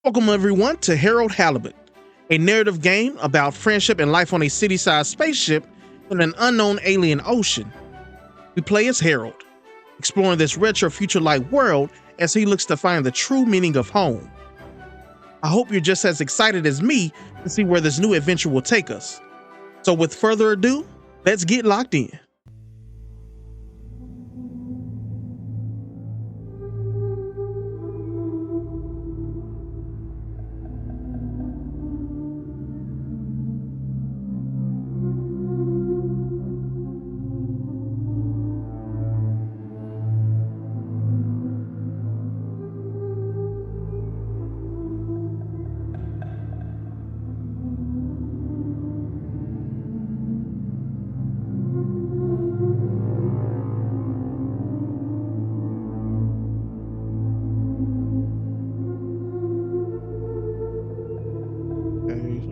Welcome everyone to Halibut, a narrative game about friendship and life on a city-sized spaceship in an unknown alien ocean. We play as Harold, exploring this retro future-like world as he looks to find the true meaning of home. I hope you're just as excited as me to see where this new adventure will take us. So with further ado, let's get locked in.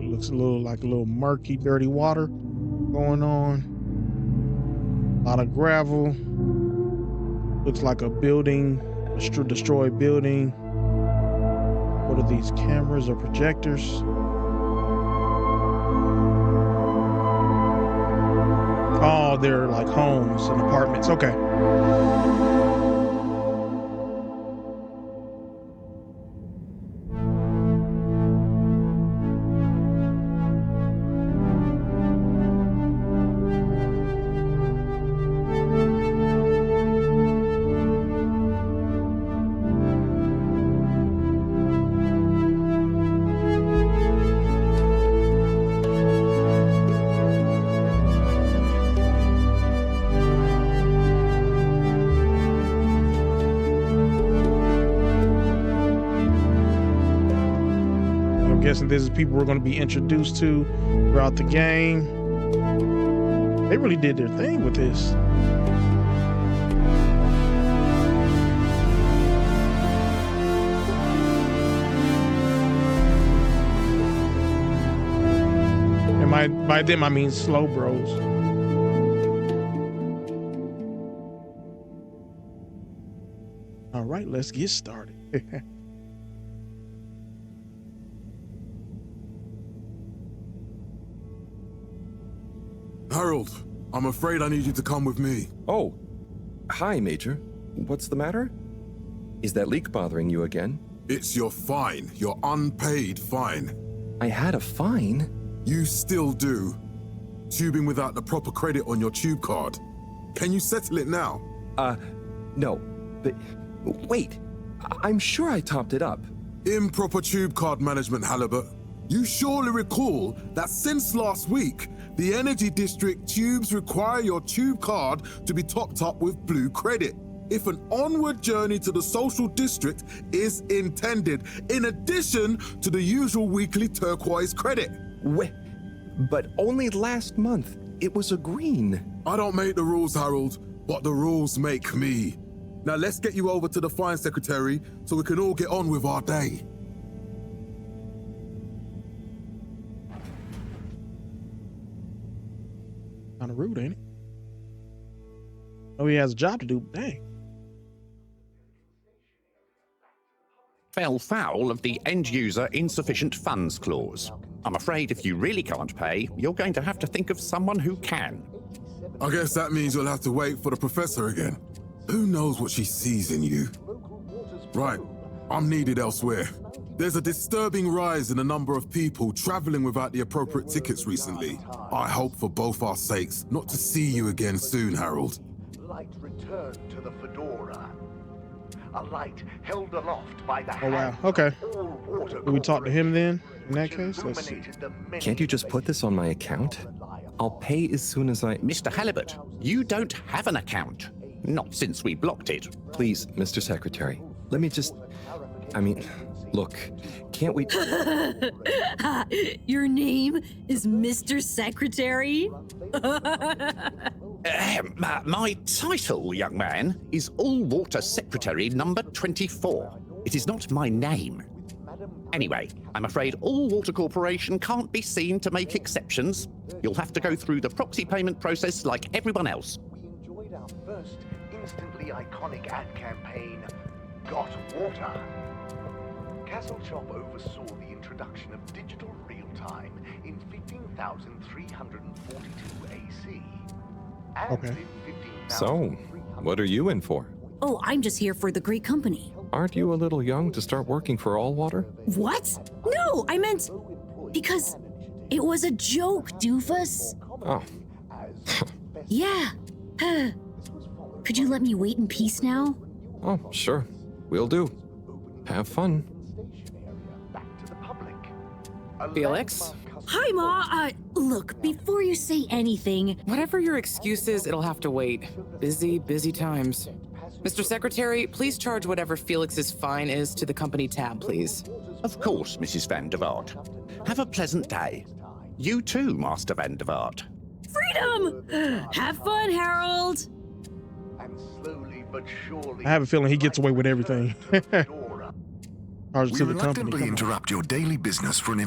Looks a little murky, dirty water going on. A lot of gravel. Looks like a building, a destroyed building. What are these, cameras or projectors? Oh, they're like homes and apartments. Okay. I'm guessing this is people we're going to be introduced to throughout the game. They really did their thing with this. And by them, I mean slow bros. All right, let's get started. Harold, I'm afraid I need you to come with me. Oh, hi, Major. What's the matter? Is that leak bothering you again? It's your fine, your unpaid fine. I had a fine? You still do. Tubing without the proper credit on your tube card. Can you settle it now? No. But wait, I'm sure I topped it up. Improper tube card management, Halibut. You surely recall that since last week, the Energy District tubes require your tube card to be topped up with blue credit if an onward journey to the social district is intended, in addition to the usual weekly turquoise credit. Wait, but only last month it was a green. I don't make the rules, Harold, but the rules make me. Now let's get you over to the fine secretary so we can all get on with our day. Kind of rude, ain't it? Oh, he has a job to do. Dang. Fell foul of the end-user insufficient funds clause. I'm afraid if you really can't pay, you're going to have to think of someone who can. I guess that means you'll have to wait for the professor again. Who knows what she sees in you? Right, I'm needed elsewhere. There's a disturbing rise in the number of people traveling without the appropriate tickets recently. I hope for both our sakes not to see you again soon, Harold. Light returned to the fedora. A light held aloft by the Oh, wow. Okay. Do we talk to him then? In that case, let's see. Can't you just put this on my account? I'll pay as soon as I... Mr. Halibut, you don't have an account. Not since we blocked it. Please, Mr. Secretary, let me just... Look, can't we... Your name is Mr. Secretary? My title, young man, is All-Water Secretary number 24. It is not my name. Anyway, I'm afraid All-Water Corporation can't be seen to make exceptions. You'll have to go through the proxy payment process like everyone else. We enjoyed our first instantly iconic ad campaign, Got Water. Castlechop oversaw the introduction of digital real-time in 15,342 AC. And Okay. in 15,300 So, what are you in for? Oh, I'm just here for the great company. Aren't you a little young to start working for Allwater? What? No, I meant because it was a joke, doofus. Oh, Yeah. Could you let me wait in peace now? oh, sure. Will do. Have fun. back to the public. Felix? Hi, Ma. Look, before you say anything, Whatever your excuse is, it'll have to wait. Busy times. Mr. Secretary, please charge whatever Felix's fine is to the company tab, please. Of course, Mrs. Van der Vaart. Have a pleasant day. You too, Master Van der Vaart. freedom! Have fun, Harold! And slowly but surely, I have a feeling he gets away with everything. Fedora. Charge We to the company. reluctantly Come on. interrupt your daily business for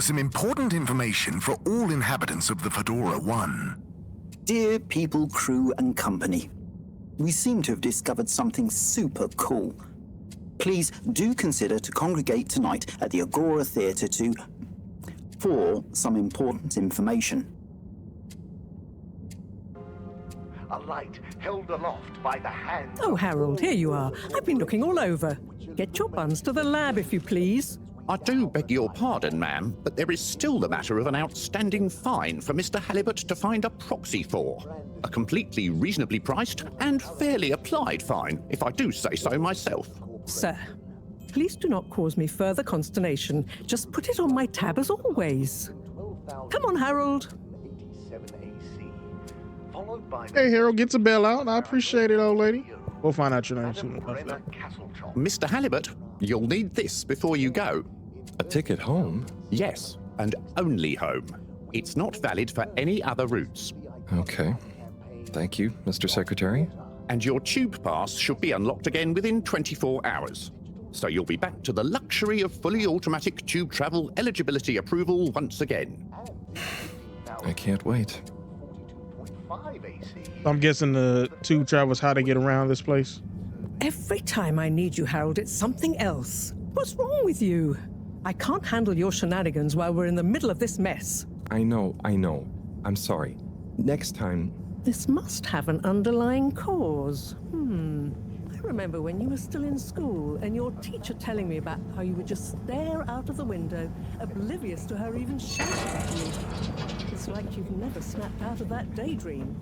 some important information for all inhabitants of the Fedora 1. Dear people, crew, and company, we seem to have discovered something super cool. Please do consider to congregate tonight at the Agora Theatre for some important information. A light held aloft by the hand. Oh, Harold, here you are. I've been looking all over. Get your buns to the lab, if you please. I do beg your pardon, ma'am, but there is still the matter of an outstanding fine for Mr. Halibut to find a proxy for. A completely reasonably priced and fairly applied fine, if I do say so myself. Sir, please do not cause me further consternation. Just put it on my tab as always. Come on, Harold. 87 AC, followed by Hey, Harold, gets a bell out. I appreciate it, old lady. We'll find out your name soon enough. Brenner Castlechop. Mr. Halibut, you'll need this before you go. A ticket home? Yes, and only home. It's not valid for any other routes. Okay. Thank you, Mr. Secretary. And your tube pass should be unlocked again within 24 hours. So you'll be back to the luxury of fully automatic tube travel eligibility approval once again. I can't wait. 42.5 AC. I'm guessing the tube travelers how they get around this place. Every time I need you, Harold, it's something else. What's wrong with you? I can't handle your shenanigans while we're in the middle of this mess. I know. I'm sorry. Next time. This must have an underlying cause. I remember when you were still in school and your teacher telling me about how you would just stare out of the window, oblivious to her even shouting at you. It's like you've never snapped out of that daydream.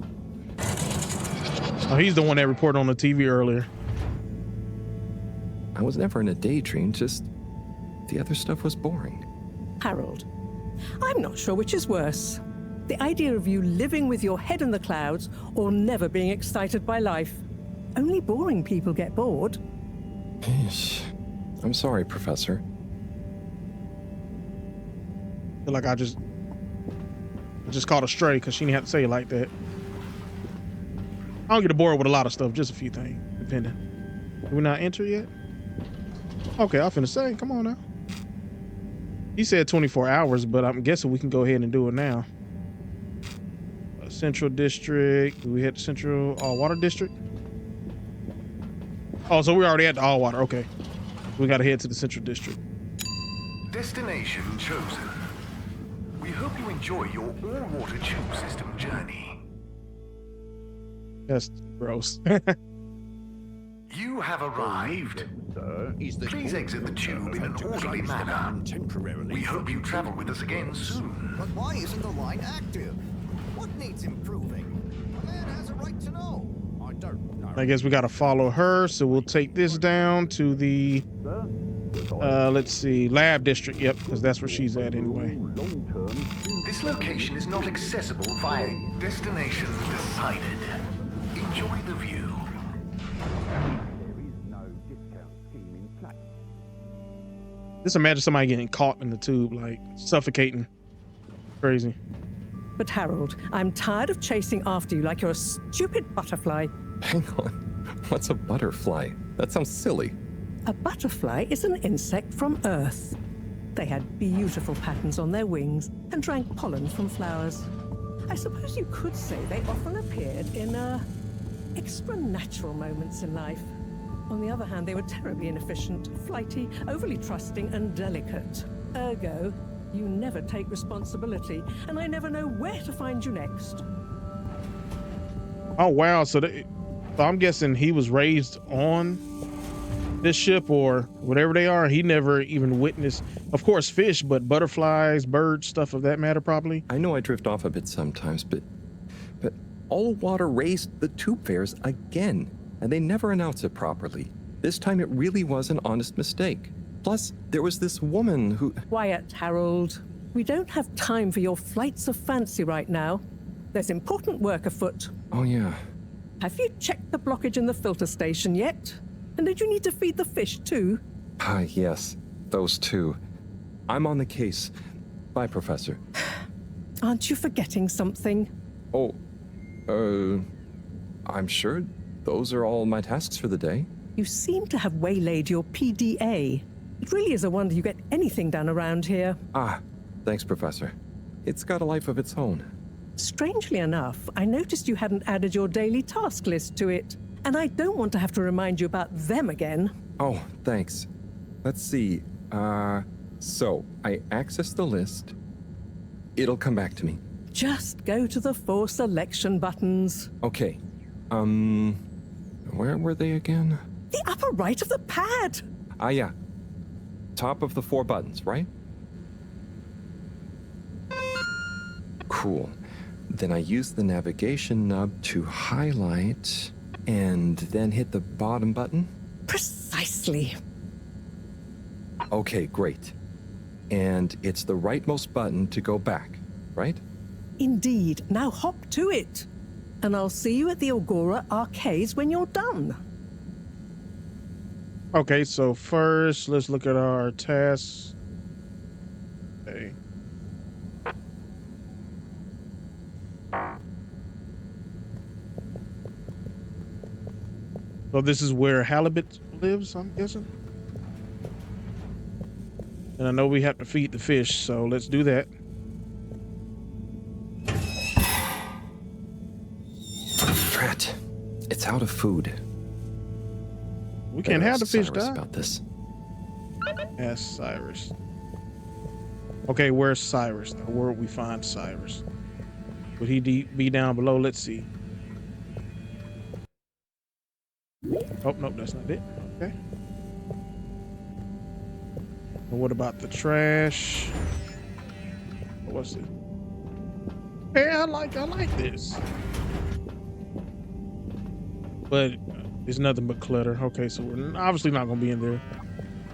Oh, he's the one that reported on the TV earlier. I was never in a daydream, just the other stuff was boring. Harold, I'm not sure which is worse. The idea of you living with your head in the clouds or never being excited by life. Only boring people get bored. Eesh. I'm sorry, Professor. I feel like I just caught a stray because she didn't have to say it like that. I don't get bored with a lot of stuff, just a few things, depending. Did we not enter yet? Okay, I'm finna say, come on now. He said 24 hours, but I'm guessing we can go ahead and do it now. Central District. Do we hit Central Water District? Oh, so we're already at the all water. Okay. We gotta head to the Central District. Destination chosen. We hope you enjoy your all-water tube system journey. That's gross. You have arrived. Please exit the tube in an orderly manner. We hope you travel with us again soon. But why isn't the line active? What needs improving? A man has a right to know. I don't know. I guess we gotta follow her, so we'll take this down to the let's see, lab district. Yep, because that's where she's at anyway. This location is not accessible via destination decided. Enjoy the view. Just imagine somebody getting caught in the tube, like suffocating. Crazy. But Harold, I'm tired of chasing after you like you're a stupid butterfly. Hang on. What's a butterfly? That sounds silly. A butterfly is an insect from Earth. They had beautiful patterns on their wings and drank pollen from flowers. I suppose you could say they often appeared in extra natural moments in life. On the other hand, they were terribly inefficient, flighty, overly trusting, and delicate. Ergo, you never take responsibility, and I never know where to find you next. Oh wow, so I'm guessing he was raised on this ship or whatever they are. He never even witnessed, of course, fish, but butterflies, birds, stuff of that matter, probably. I know I drift off a bit sometimes, but all water raised the tube fares again, and they never announced it properly. This time it really was an honest mistake. Plus, there was this woman who... Quiet, Harold. We don't have time for your flights of fancy right now. There's important work afoot. Oh, yeah. Have you checked the blockage in the filter station yet? And did you need to feed the fish too? Yes, those two. I'm on the case. Bye, Professor. Aren't you forgetting something? Oh, I'm sure those are all my tasks for the day. You seem to have waylaid your PDA. It really is a wonder you get anything done around here. Ah, thanks, Professor. It's got a life of its own. Strangely enough, I noticed you hadn't added your daily task list to it. And I don't want to have to remind you about them again. Oh, thanks. Let's see. So I access the list. It'll come back to me. Just go to the 4 selection buttons. Okay. Where were they again? The upper right of the pad. Ah, yeah. Top of the 4 buttons, right? Cool. Then I use the navigation nub to highlight and then hit the bottom button. Precisely. Okay, great. And it's the rightmost button to go back, right? Indeed. Now hop to it. And I'll see you at the Agora arcades when you're done. Okay, so first let's look at our tasks. Okay. So this is where Halibut lives, I'm guessing. And I know we have to feed the fish, so let's do that. Drat. It's out of food. We can't have the fish Cyrus die. About this. Ask Cyrus. Okay, where's Cyrus? Now, where would we find Cyrus? Would he be down below? Let's see. Oh, nope, that's not it. Okay. And what about the trash? What's it? Hey, I like this. But it's nothing but clutter. Okay, so we're obviously not gonna be in there.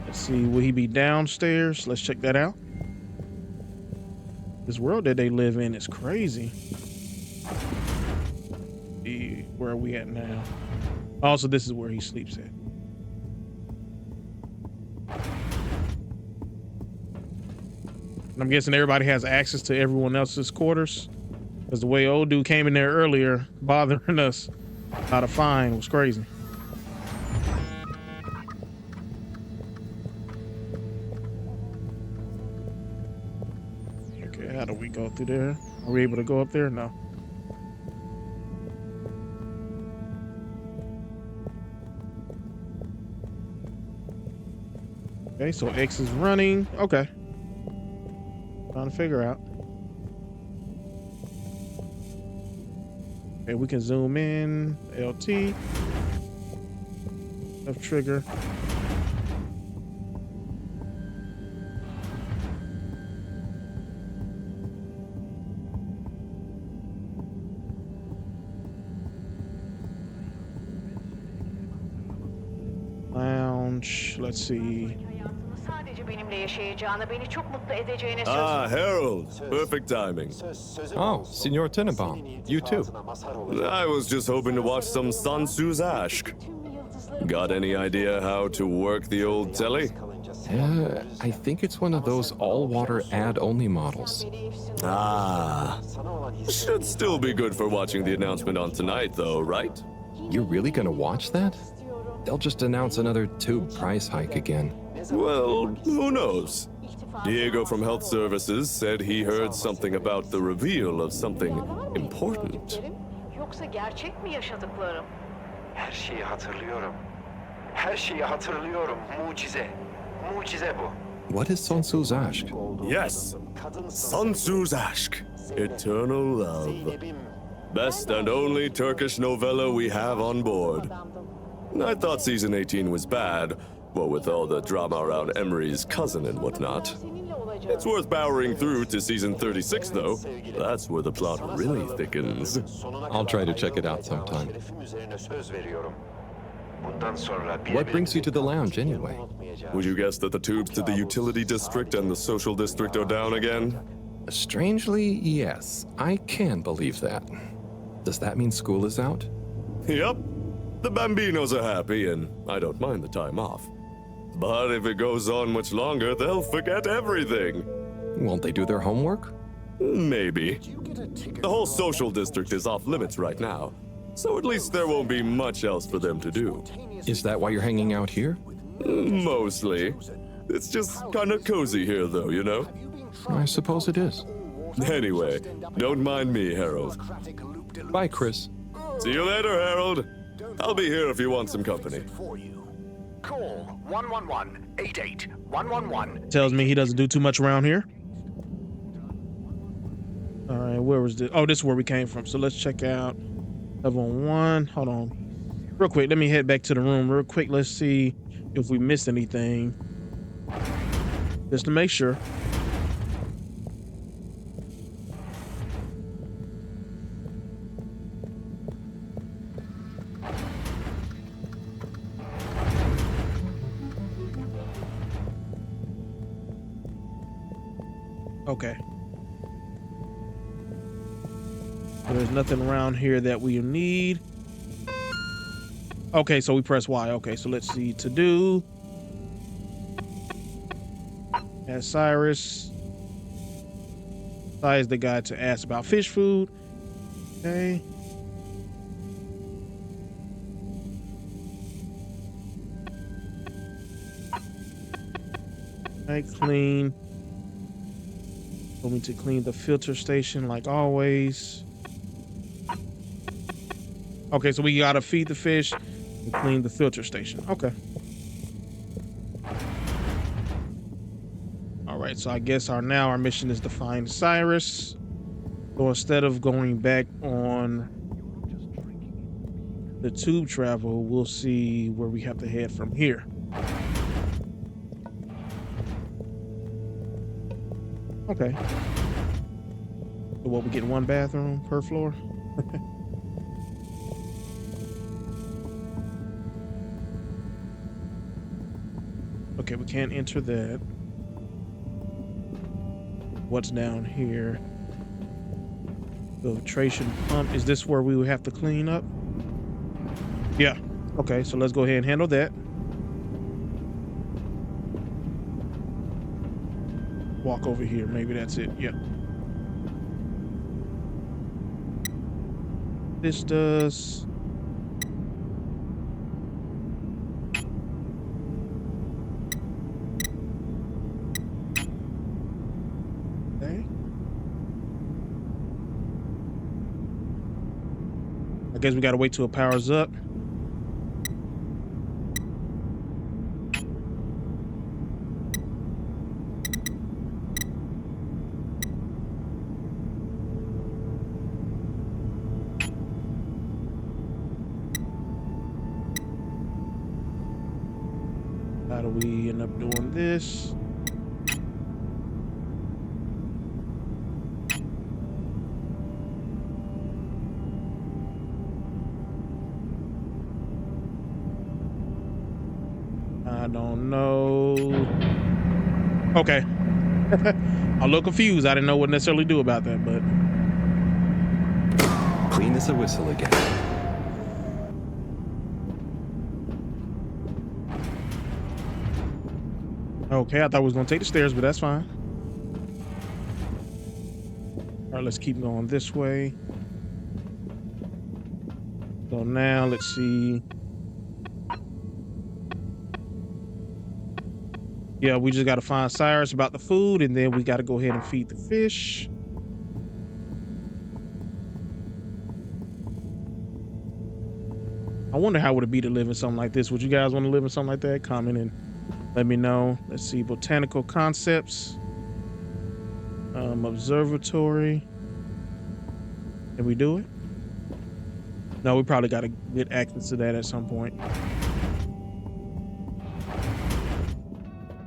Let's see, will he be downstairs? Let's check that out. This world that they live in is crazy. Where are we at now? Also, this is where he sleeps at. And I'm guessing everybody has access to everyone else's quarters, because the way old dude came in there earlier bothering us about a fine was crazy. Okay, how do we go through there? Are we able to go up there? No. Okay, so X is running. Okay. Trying to figure out. Okay, we can zoom in. LT. Left trigger. Lounge. Let's see. Ah, Harold. Perfect timing. Oh, Signor Tenenbaum. You too. I was just hoping to watch some Sansu's Ashk. Got any idea how to work the old telly? I think it's one of those all-water ad-only models. Ah. Should still be good for watching the announcement on tonight, though, right? You're really gonna watch that? They'll just announce another tube price hike again. Well, who knows? Diego from Health Services said he heard something about the reveal of something important. Yoksa gerçek mi yaşadıklarım? Her şeyi hatırlıyorum. Her şeyi hatırlıyorum. Mucize. Mucize bu. What is Sun Tzu's aşk? Yes, Sun Tzu's Aşk, Eternal Love. Best and only Turkish novella we have on board. I thought season 18 was bad, what with all the drama around Emery's cousin and whatnot. It's worth powering through to season 36, though. That's where the plot really thickens. I'll try to check it out sometime. What brings you to the lounge, anyway? Would you guess that the tubes to the utility district and the social district are down again? Strangely, yes. I can believe that. Does that mean school is out? Yep. The Bambinos are happy, and I don't mind the time off. But if it goes on much longer, they'll forget everything. Won't they do their homework? Maybe. The whole social district is off limits right now, so at least there won't be much else for them to do. Is that why you're hanging out here? Mostly. It's just kind of cozy here, though, you know? I suppose it is. Anyway, don't mind me, Harold. Bye, Chris. See you later, Harold. I'll be here if you want some company. Call 111-88-111. Tells me he doesn't do too much around here. All right, where was this? Oh, this is where we came from. So let's check out level 1. Hold on. Real quick, let me head back to the room real quick. Let's see if we missed anything. Just to make sure. Okay. So there's nothing around here that we need. Okay, so we press Y. Okay, so let's see. To do. Ask Cyrus. Size the guy to ask about fish food. Okay. Okay, clean. Told me to clean the filter station like always. Okay, so we gotta feed the fish and clean the filter station. Okay. All right, so I guess our mission is to find Cyrus. So instead of going back on the tube travel, we'll see where we have to head from here. Okay. So what, we get one bathroom per floor? Okay, we can't enter that. What's down here? Filtration pump. Is this where we would have to clean up? Yeah. Okay, so let's go ahead and handle that. Walk over here. Maybe that's it. Yeah. This does. Okay. I guess we gotta wait till it powers up. How do we end up doing this? I don't know. Okay. I'm a little confused. I didn't know what necessarily do about that, but Clean as a whistle again. okay, I thought we was gonna take the stairs, but that's fine. All right, let's keep going this way. So now let's see. Yeah, we just got to find Cyrus about the food, and then we got to go ahead and feed the fish. I wonder how would it be to live in something like this. Would you guys want to live in something like that? Comment and let me know. Let's see, botanical concepts, observatory. Can we do it? No, we probably got to get access to that at some point.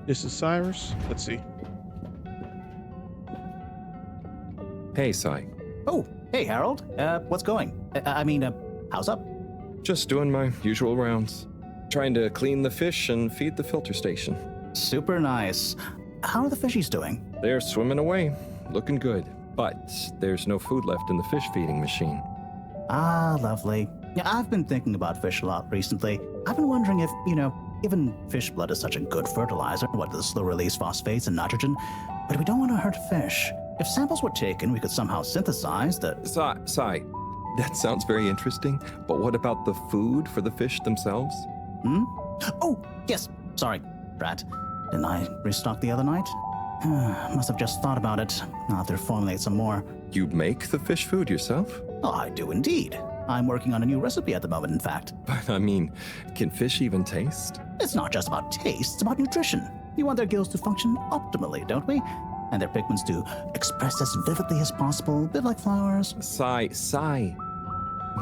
This is Cyrus. Let's see. Hey, Sai. Oh, hey, Harold. What's going? How's up? Just doing my usual rounds. Trying to clean the fish and feed the filter station. Super nice. How are the fishies doing? They're swimming away, looking good. But there's no food left in the fish feeding machine. Ah, lovely. Yeah, I've been thinking about fish a lot recently. I've been wondering if, given fish blood is such a good fertilizer, what the slow-release phosphates and nitrogen, but we don't want to hurt fish. If samples were taken, we could somehow synthesize the... Sai, that sounds very interesting, but what about the food for the fish themselves? Oh, yes. Sorry, Brad. Didn't I restock the other night? Must have just thought about it. I'll have to formulate some more. You make the fish food yourself? Oh, I do indeed. I'm working on a new recipe at the moment, in fact. But can fish even taste? It's not just about taste, it's about nutrition. We want their gills to function optimally, don't we? And their pigments to express as vividly as possible, a bit like flowers. Sai.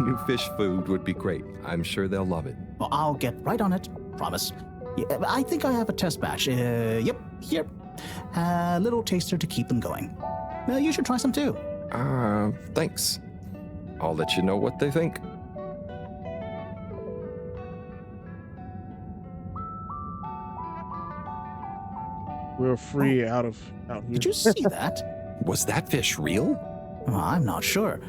New fish food would be great. I'm sure they'll love it. Well, I'll get right on it. Promise. Yeah, I think I have a test batch. Yep, here. A little taster to keep them going. You should try some too. Thanks. I'll let you know what they think. We're free out here. Did you see that? Was that fish real? I'm not sure.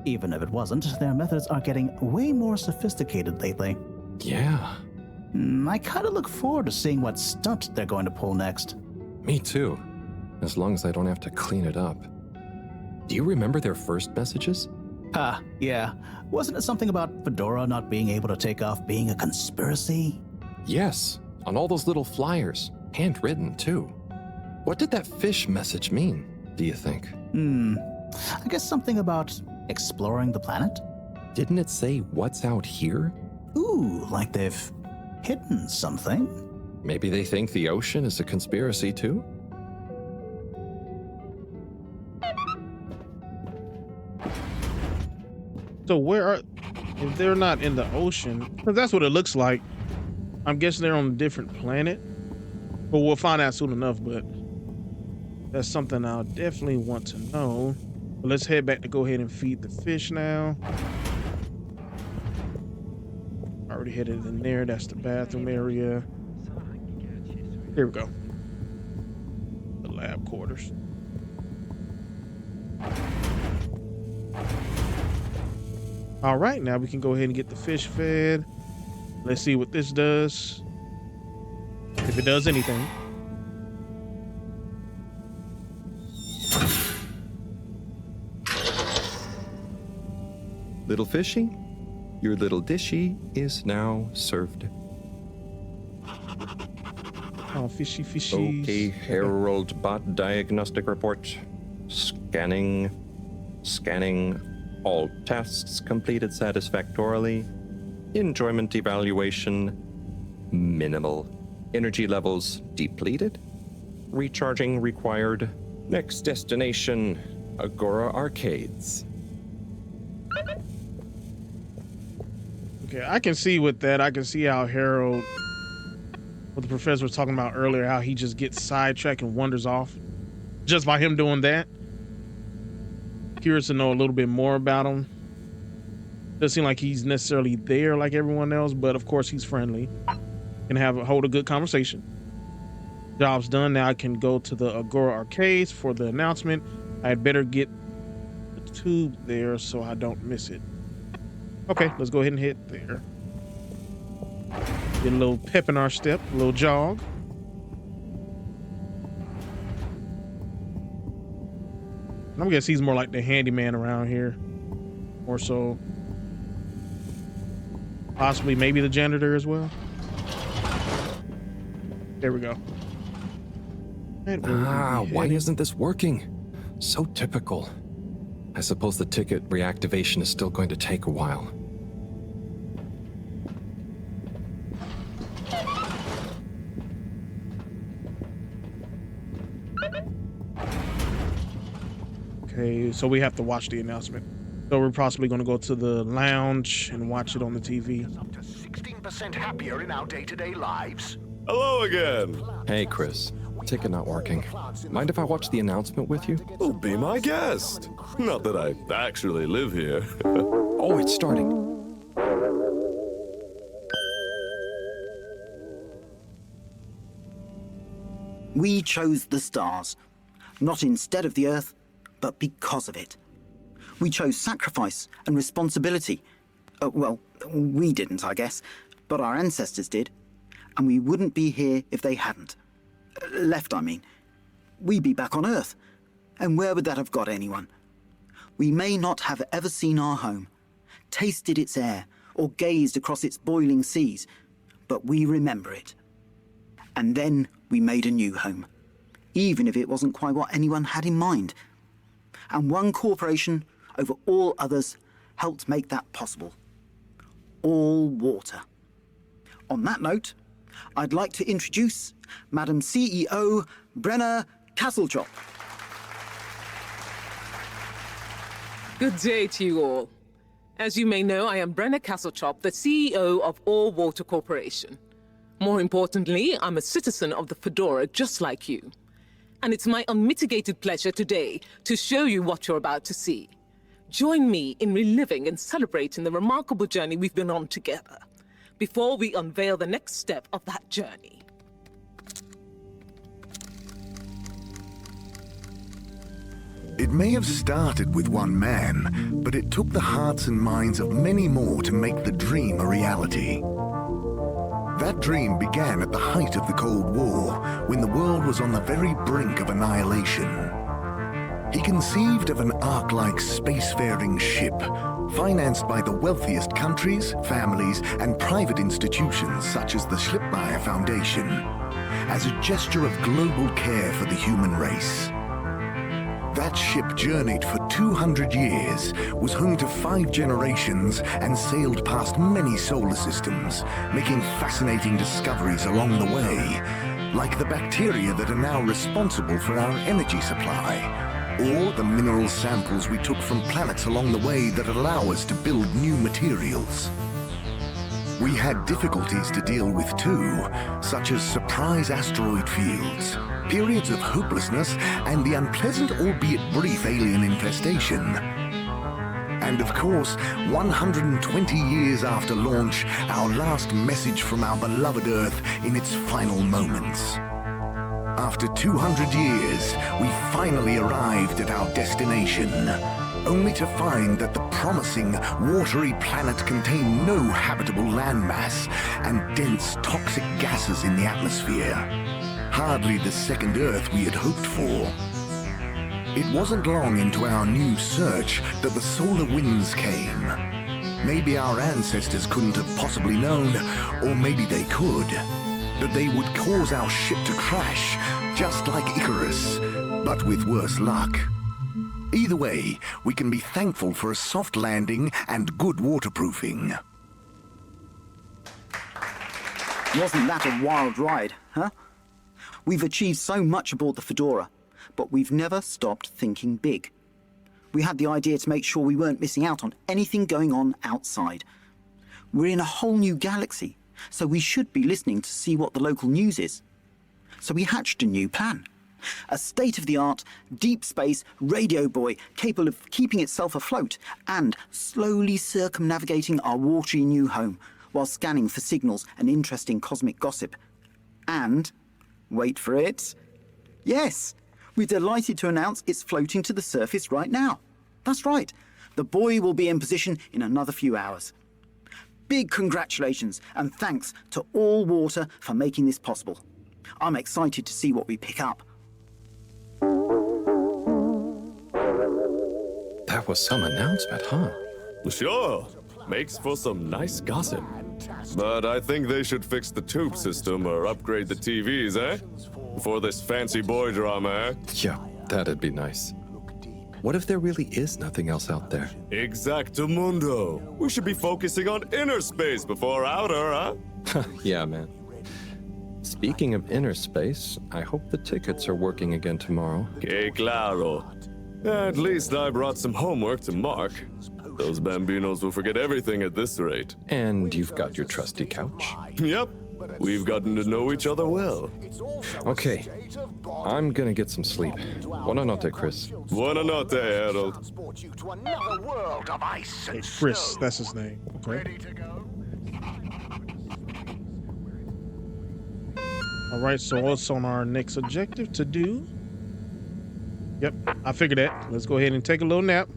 Even if it wasn't, their methods are getting way more sophisticated lately. Yeah. I kind of look forward to seeing what stunt they're going to pull next. Me too. As long as I don't have to clean it up. Do you remember their first messages? Yeah. Wasn't it something about Fedora not being able to take off being a conspiracy? Yes, on all those little flyers. Handwritten, too. What did that fish message mean, do you think? I guess something about exploring the planet? Didn't it say what's out here? Ooh, like they've hidden something? Maybe they think the ocean is a conspiracy, too? So if they're not in the ocean, because that's what it looks like, I'm guessing they're on a different planet. But we'll find out soon enough, but that's something I'll definitely want to know. But let's head back to go ahead and feed the fish now. Already headed in there. That's the bathroom area. Here we go. The lab quarters. All right, now we can go ahead and get the fish fed. Let's see what this does. If it does anything. Little fishy, your little dishy is now served. Oh, fishy. Okay, Harold Bot diagnostic report. Scanning. All tests completed satisfactorily. Enjoyment evaluation minimal. Energy levels depleted. Recharging required. Next destination, Agora Arcades. Okay, I can see with that. I can see how Harold, what the professor was talking about earlier, how he just gets sidetracked and wanders off just by him doing that. Curious to know a little bit more about him. Doesn't seem like he's necessarily there like everyone else, but of course he's friendly and hold a good conversation. Job's done. Now I can go to the Agora Arcades for the announcement. I had better get the tube there so I don't miss it. Okay, let's go ahead and hit there. Get a little pep in our step, a little jog. I'm guessing he's more like the handyman around here. More so. Possibly maybe the janitor as well. There we go. Why isn't this working? So typical. I suppose the ticket reactivation is still going to take a while. Okay, so we have to watch the announcement. So we're possibly going to go to the lounge and watch it on the TV. Up to 16% happier in our day-to-day lives. Hello again. Hey, Chris. Ticket not working. Mind if I watch the announcement with you? Oh, be my guest. Not that I actually live here. Oh, it's starting. We chose the stars, not instead of the Earth, but because of it. We chose sacrifice and responsibility. Well, we didn't, I guess, but our ancestors did, and we wouldn't be here if they hadn't. Left, I mean. We'd be back on Earth, and where would that have got anyone? We may not have ever seen our home, tasted its air, or gazed across its boiling seas, but we remember it. And then we made a new home, even if it wasn't quite what anyone had in mind. And one corporation over all others helped make that possible. All water. On that note, I'd like to introduce Madam CEO Brenna Castletop. Good day to you all. As you may know, I am Brenna Castletop, the CEO of All Water Corporation. More importantly, I'm a citizen of the Fedora just like you. And it's my unmitigated pleasure today to show you what you're about to see. Join me in reliving and celebrating the remarkable journey we've been on together, before we unveil the next step of that journey. It may have started with one man, but it took the hearts and minds of many more to make the dream a reality. That dream began at the height of the Cold War, when the world was on the very brink of annihilation. He conceived of an Ark-like spacefaring ship, financed by the wealthiest countries, families, and private institutions such as the Schlipmeyer Foundation, as a gesture of global care for the human race. That ship journeyed for 200 years, was home to 5 generations, and sailed past many solar systems, making fascinating discoveries along the way, like the bacteria that are now responsible for our energy supply, or the mineral samples we took from planets along the way that allow us to build new materials. We had difficulties to deal with too, such as surprise asteroid fields, periods of hopelessness, and the unpleasant albeit brief alien infestation. And of course, 120 years after launch, our last message from our beloved Earth in its final moments. After 200 years, we finally arrived at our destination, only to find that the promising, watery planet contained no habitable landmass and dense, toxic gases in the atmosphere. Hardly the second Earth we had hoped for. It wasn't long into our new search that the solar winds came. Maybe our ancestors couldn't have possibly known, or maybe they could, that they would cause our ship to crash, just like Icarus, but with worse luck. Either way, we can be thankful for a soft landing and good waterproofing. Wasn't that a wild ride, huh? We've achieved so much aboard the Fedora, but we've never stopped thinking big. We had the idea to make sure we weren't missing out on anything going on outside. We're in a whole new galaxy, so we should be listening to see what the local news is. So we hatched a new plan. A state-of-the-art, deep space radio buoy capable of keeping itself afloat and slowly circumnavigating our watery new home while scanning for signals and interesting cosmic gossip. And, wait for it, yes, we're delighted to announce it's floating to the surface right now. That's right, the buoy will be in position in another few hours. Big congratulations and thanks to All Water for making this possible. I'm excited to see what we pick up. That was some announcement, huh? Sure. Makes for some nice gossip. But I think they should fix the tube system or upgrade the TVs, eh? For this fancy boy drama, eh? Yeah, that'd be nice. What if there really is nothing else out there? Exactamundo. We should be focusing on inner space before outer, huh? Yeah, man. Speaking of inner space, I hope the tickets are working again tomorrow. Que claro. At least I brought some homework to mark. Those bambinos will forget everything at this rate. And you've got your trusty couch? Yep. We've gotten to know each other well. Okay. I'm gonna get some sleep. Buona notte, Chris. Buona notte, Harold. Hey, Chris, that's his name. Okay. All right, so what's on our next objective to do? Yep, I figured that. Let's go ahead and take a little nap.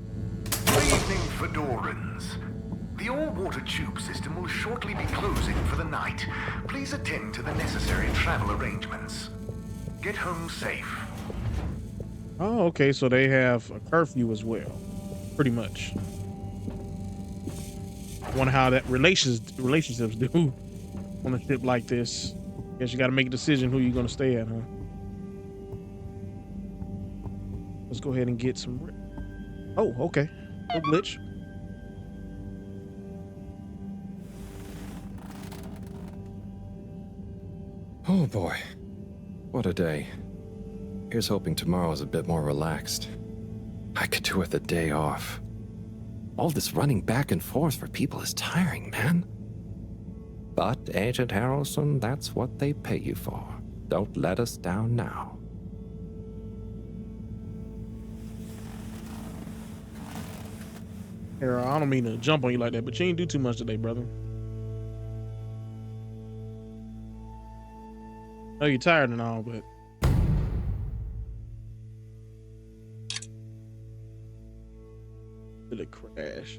Good evening, Fedorans. The all-water tube system will shortly be closing for the night. Please attend to the necessary travel arrangements. Get home safe. Oh, okay, so they have a curfew as well, pretty much. Wonder how that relationships do on a ship like this. Guess you got to make a decision who you're gonna stay at, huh? Let's go ahead and get some. Oh, okay. No glitch. Oh boy, what a day. Here's hoping tomorrow's a bit more relaxed. I could do with a day off. All this running back and forth for people is tiring, man. But, Agent Harrelson, that's what they pay you for. Don't let us down now. Harold, I don't mean to jump on you like that, but you ain't do too much today, brother. I know you're tired and all, but did it crash?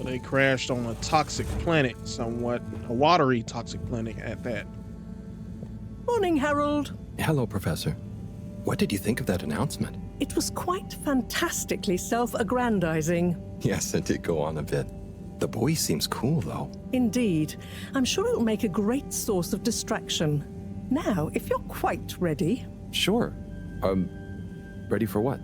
They crashed on a toxic planet, somewhat a watery toxic planet at that. Morning, Harold. Hello, Professor. What did you think of that announcement? It was quite fantastically self-aggrandizing. Yes, it did go on a bit. The boy seems cool, though. Indeed. I'm sure it'll make a great source of distraction. Now, if you're quite ready. Sure. Ready for what?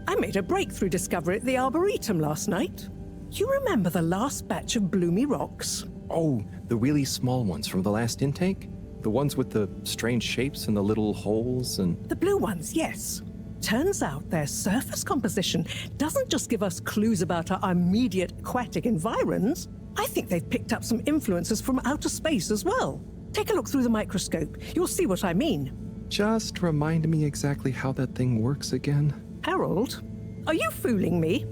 I made a breakthrough discovery at the Arboretum last night. You remember the last batch of bloomy rocks? Oh, the really small ones from the last intake? The ones with the strange shapes and the little holes and... The blue ones, yes. Turns out their surface composition doesn't just give us clues about our immediate aquatic environs. I think they've picked up some influences from outer space as well. Take a look through the microscope. You'll see what I mean. Just remind me exactly how that thing works again. Harold, are you fooling me?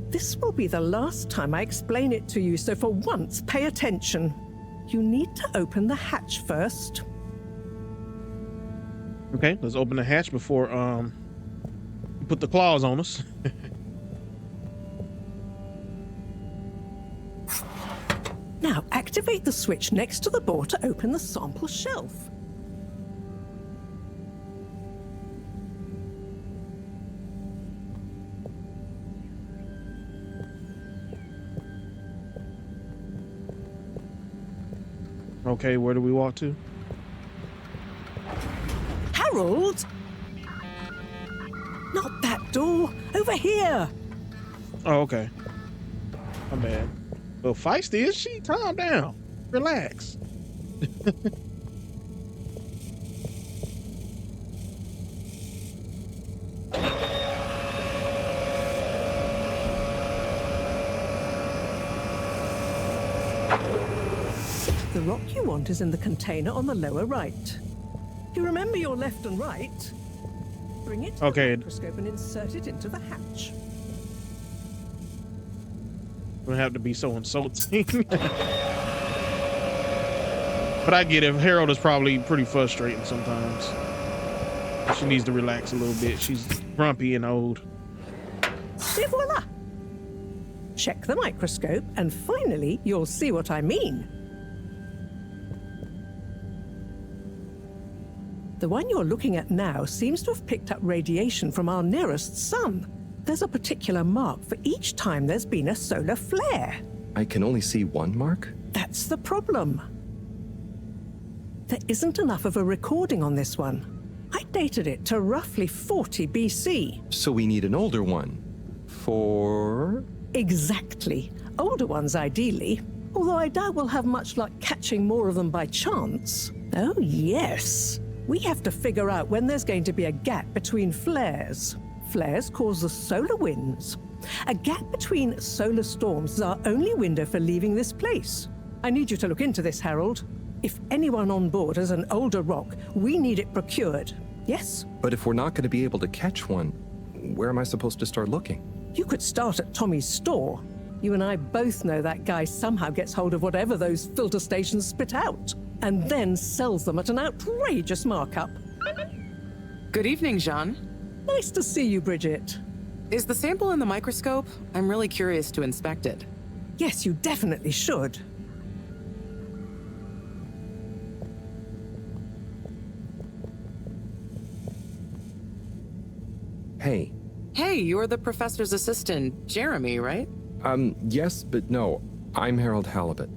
This will be the last time I explain it to you, so for once, pay attention. You need to open the hatch first. Okay, let's open the hatch before you put the claws on us. Now, activate the switch next to the board to open the sample shelf. Okay, where do we walk to? Harold! Not that door! Over here! Oh, okay. My bad. Well, feisty is she? Calm down. Relax. The rock you want is in the container on the lower right. You remember your left and right? Bring it to the microscope and insert it into the hatch. Don't have to be so insulting. But I get it. Harold is probably pretty frustrating sometimes. She needs to relax a little bit. She's grumpy and old. Et voila! Check the microscope and finally you'll see what I mean. The one you're looking at now seems to have picked up radiation from our nearest sun. There's a particular mark for each time there's been a solar flare. I can only see one mark? That's the problem. There isn't enough of a recording on this one. I dated it to roughly 40 BC. So we need an older one. For... Exactly. Older ones, ideally. Although I doubt we'll have much luck catching more of them by chance. Oh, yes. We have to figure out when there's going to be a gap between flares. Flares cause the solar winds. A gap between solar storms is our only window for leaving this place. I need you to look into this, Harold. If anyone on board has an older rock, we need it procured. Yes? But if we're not going to be able to catch one, where am I supposed to start looking? You could start at Tommy's store. You and I both know that guy somehow gets hold of whatever those filter stations spit out, and then sells them at an outrageous markup. Good evening, Jean. Nice to see you, Bridget. Is the sample in the microscope? I'm really curious to inspect it. Yes, you definitely should. Hey. Hey, you're the professor's assistant, Jeremy, right? Yes, but no. I'm Harold Halibut.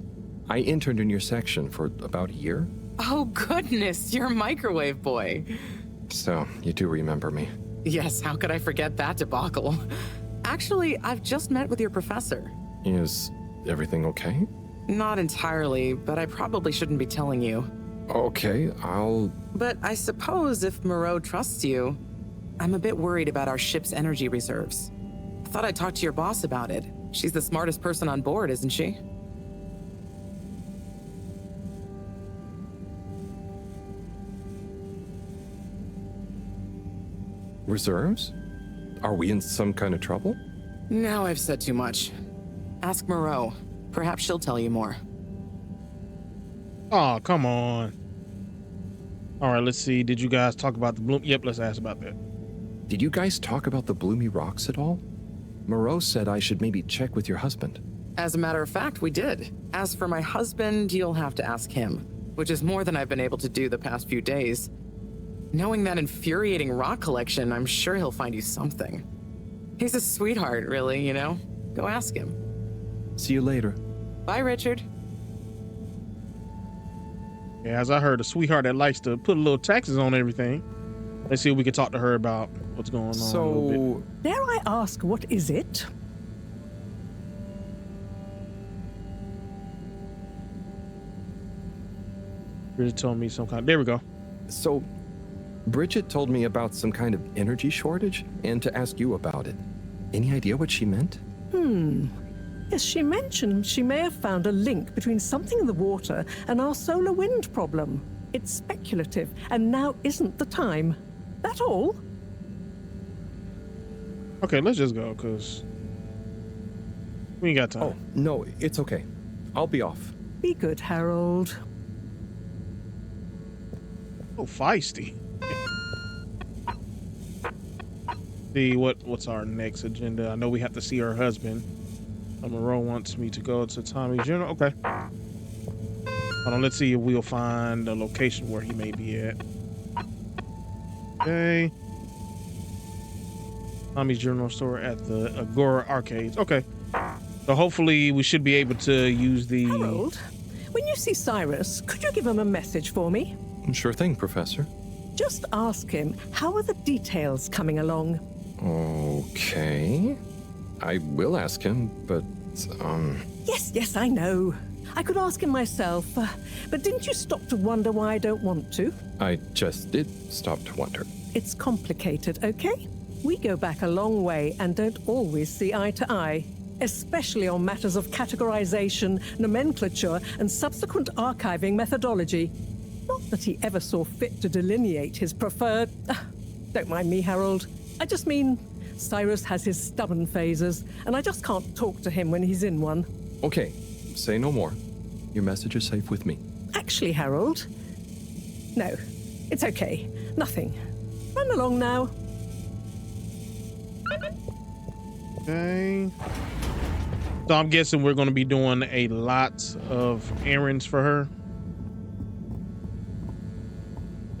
I interned in your section for about a year. Oh, goodness, you're a microwave boy. So, you do remember me. Yes, how could I forget that debacle? Actually, I've just met with your professor. Is everything okay? Not entirely, but I probably shouldn't be telling you. Okay, I'll... But I suppose if Moreau trusts you, I'm a bit worried about our ship's energy reserves. I thought I'd talk to your boss about it. She's the smartest person on board, isn't she? Reserves? Are we in some kind of trouble? Now I've said too much. Ask Moreau. Perhaps she'll tell you more. Oh, come on. All right, let's see. Did you guys talk about the bloom? Yep, let's ask about that. Did you guys talk about the bloomy rocks at all? Moreau said I should maybe check with your husband. As a matter of fact, we did. As for my husband, you'll have to ask him, which is more than I've been able to do the past few days. Knowing that infuriating rock collection, I'm sure he'll find you something. He's a sweetheart, really, you know? Go ask him. See you later. Bye, Richard. Yeah, as I heard, a sweetheart that likes to put a little taxes on everything. Let's see if we can talk to her about what's going on. So, dare I ask, what is it? Bridget told me some kind. There we go. So, Bridget told me about some kind of energy shortage and to ask you about it. Any idea what she meant? Yes, she mentioned she may have found a link between something in the water and our solar wind problem. It's speculative, and now isn't the time. That all? Okay, let's just go, because we ain't got time. Oh, no, it's okay. I'll be off. Be good, Harold. Oh, feisty. See, what's our next agenda? I know we have to see her husband. Moreau wants me to go to Tommy's General. Okay. Hold on, let's see if we'll find a location where he may be at. Okay. Tommy's General Store at the Agora Arcades. Okay. So hopefully we should be able to use the... Harold, when you see Cyrus, could you give him a message for me? Sure thing, Professor. Just ask him, how are the details coming along? Okay. I will ask him, but, Yes, I know. I could ask him myself, but didn't you stop to wonder why I don't want to? I just did stop to wonder. It's complicated, okay? We go back a long way and don't always see eye to eye, especially on matters of categorization, nomenclature, and subsequent archiving methodology. Not that he ever saw fit to delineate his preferred... Don't mind me, Harold. I just mean, Cyrus has his stubborn phases, and I just can't talk to him when he's in one. Okay, say no more. Your message is safe with me. Actually, Harold... No, it's okay. Nothing. Run along now. Okay. So I'm guessing we're going to be doing a lot of errands for her.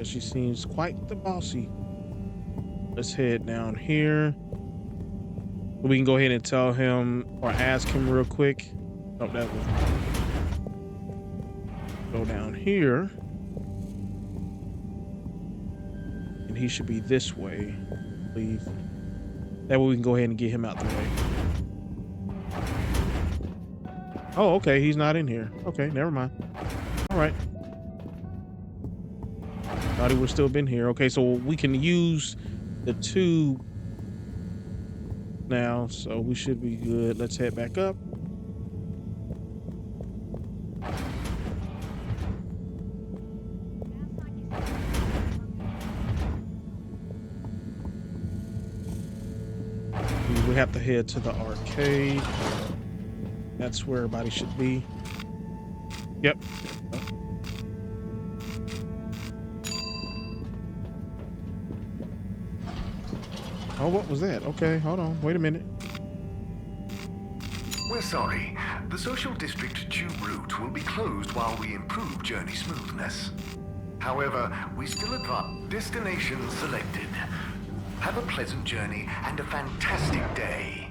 She seems quite the bossy. Let's head down here. We can go ahead and tell him or ask him real quick. Oh, that one. Go down here. and he should be this way, I believe. That way we can go ahead and get him out the way. Oh, okay, he's not in here. Okay, never mind. All right. Thought he would still been here. Okay, so we can use the tube now, so we should be good. Let's head back up. We have to head to the arcade. That's where everybody should be. Yep. Oh, what was that? Okay, hold on. Wait a minute. We're sorry. The social district tube route will be closed while we improve journey smoothness. However, we still advance. Destination selected. Have a pleasant journey and a fantastic day.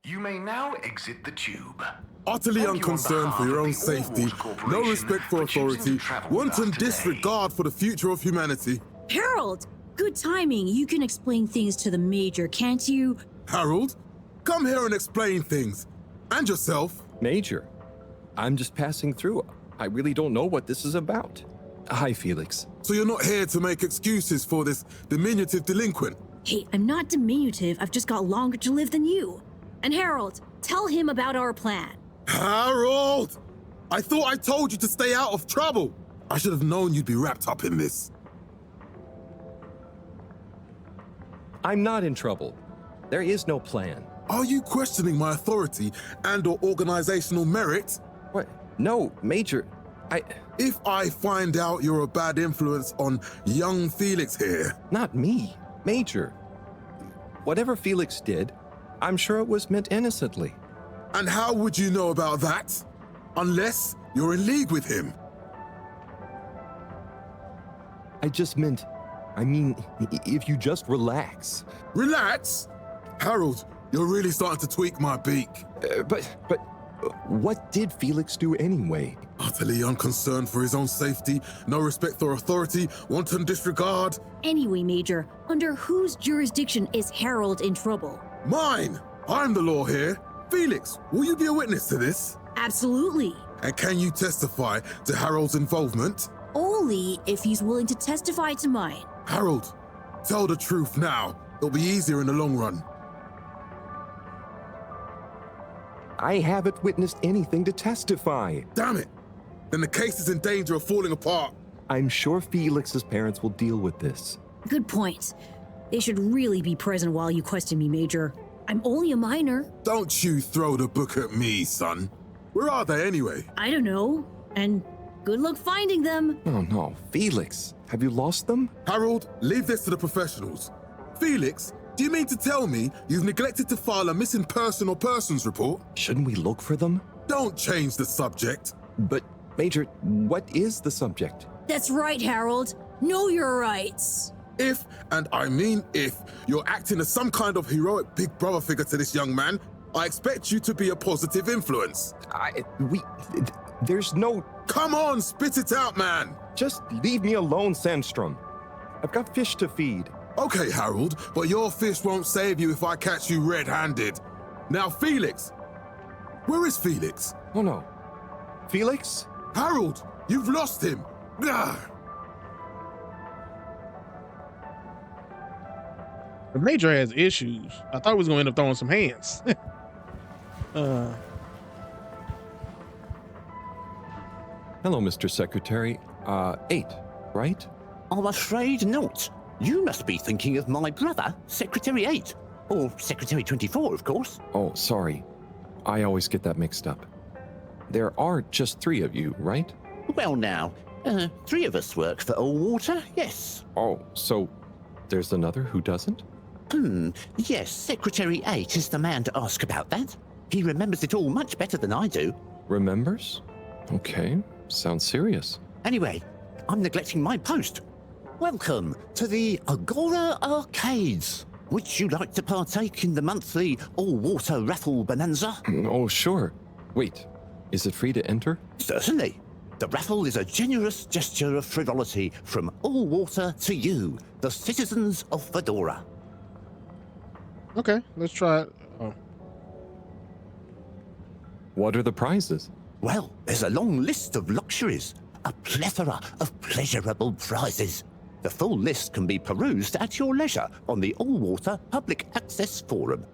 You may now exit the tube. Utterly unconcerned for your own safety, no respect for authority, wanton disregard for the future of humanity. Harold! Good timing. You can explain things to the Major, can't you? Harold, come here and explain things. And yourself. Major, I'm just passing through. I really don't know what this is about. Hi, Felix. So you're not here to make excuses for this diminutive delinquent? Hey, I'm not diminutive. I've just got longer to live than you. And Harold, tell him about our plan. Harold! I thought I told you to stay out of trouble. I should have known you'd be wrapped up in this. I'm not in trouble. There is no plan. Are you questioning my authority and/or organizational merit? What? No, Major. If I find out you're a bad influence on young Felix here... Not me, Major. Whatever Felix did, I'm sure it was meant innocently. And how would you know about that? Unless you're in league with him. I mean, if you just relax. Relax? Harold, you're really starting to tweak my beak. But what did Felix do anyway? Utterly unconcerned for his own safety, no respect for authority, wanton disregard. Anyway, Major, under whose jurisdiction is Harold in trouble? Mine! I'm the law here. Felix, will you be a witness to this? Absolutely. And can you testify to Harold's involvement? Only if he's willing to testify to mine. Harold, tell the truth now. It'll be easier in the long run. I haven't witnessed anything to testify. Damn it! Then the case is in danger of falling apart. I'm sure Felix's parents will deal with this. Good point. They should really be present while you question me, Major. I'm only a minor. Don't you throw the book at me, son. Where are they anyway? I don't know. And good luck finding them. Oh no, Felix. Have you lost them? Harold, leave this to the professionals. Felix, do you mean to tell me you've neglected to file a missing person or persons report? Shouldn't we look for them? Don't change the subject. But, Major, what is the subject? That's right, Harold. Know your rights. If, and I mean if, you're acting as some kind of heroic big brother figure to this young man, I expect you to be a positive influence. There's no... Come on, spit it out, man! Just leave me alone, Sandstrom. I've got fish to feed. Okay, Harold, but your fish won't save you if I catch you red-handed. Now, Felix! Where is Felix? Oh no. Felix? Harold, you've lost him! Ugh. The Major has issues. I thought we was gonna end up throwing some hands. Hello, Mr. Secretary. 8, right? I'm afraid not. You must be thinking of my brother, Secretary 8. Or Secretary 24, of course. Oh, sorry. I always get that mixed up. There are just 3 of you, right? Well now, 3 of us work for Allwater, yes. Oh, so there's another who doesn't? Yes, Secretary 8 is the man to ask about that. He remembers it all much better than I do. Remembers? Okay, sounds serious. Anyway, I'm neglecting my post. Welcome to the Agora Arcades. Would you like to partake in the monthly all-water raffle bonanza? Oh, sure. Wait, Is it free to enter? Certainly. The raffle is a generous gesture of frivolity from All Water to you, the citizens of Fedora. Okay, let's try it. Oh. What are the prizes? Well, there's a long list of luxuries, a plethora of pleasurable prizes. The full list can be perused at your leisure on the All Water Public Access Forum.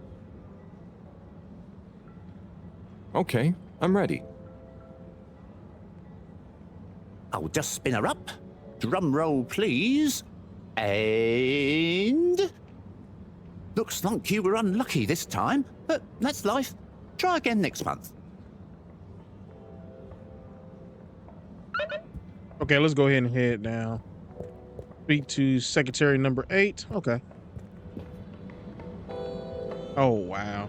Okay, I'm ready. I'll just spin her up. Drum roll, please. And... Looks like you were unlucky this time, but that's life. Try again next month. Okay, let's go ahead and head down. Speak to secretary number 8. Okay. Oh, wow.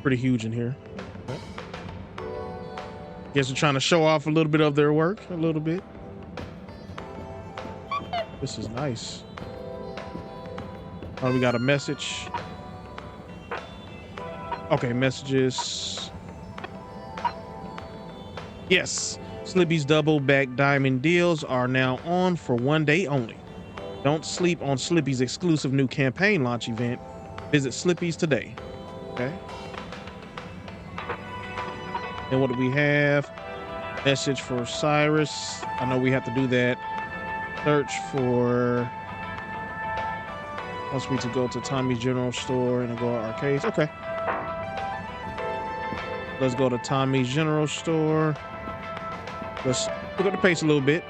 Pretty huge in here. Okay. Guess they're trying to show off a little bit of their work. A little bit. This is nice. Oh, we got a message. Okay, messages. Yes. Slippy's double back diamond deals are now on for 1 day only. Don't sleep on Slippy's exclusive new campaign launch event. Visit Slippy's today. Okay. And what do we have? Message for Cyrus. I know we have to do that. Search for... Wants me to go to Tommy's General Store and go to arcades. Okay. Let's go to Tommy's General Store. Let's pick up the pace a little bit.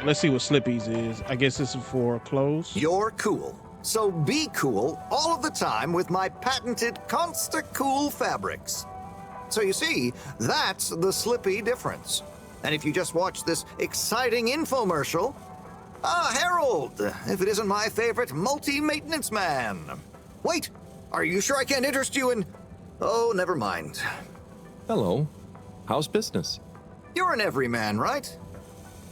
Let's see what Slippy's is. I guess this is for clothes. You're cool. So be cool all of the time with my patented Consta Cool fabrics. So you see, that's the Slippy difference. And if you just watch this exciting infomercial, Harold, if it isn't my favorite multi-maintenance man. Wait, are you sure I can't interest you in... Oh, never mind. Hello. How's business? You're an everyman, right?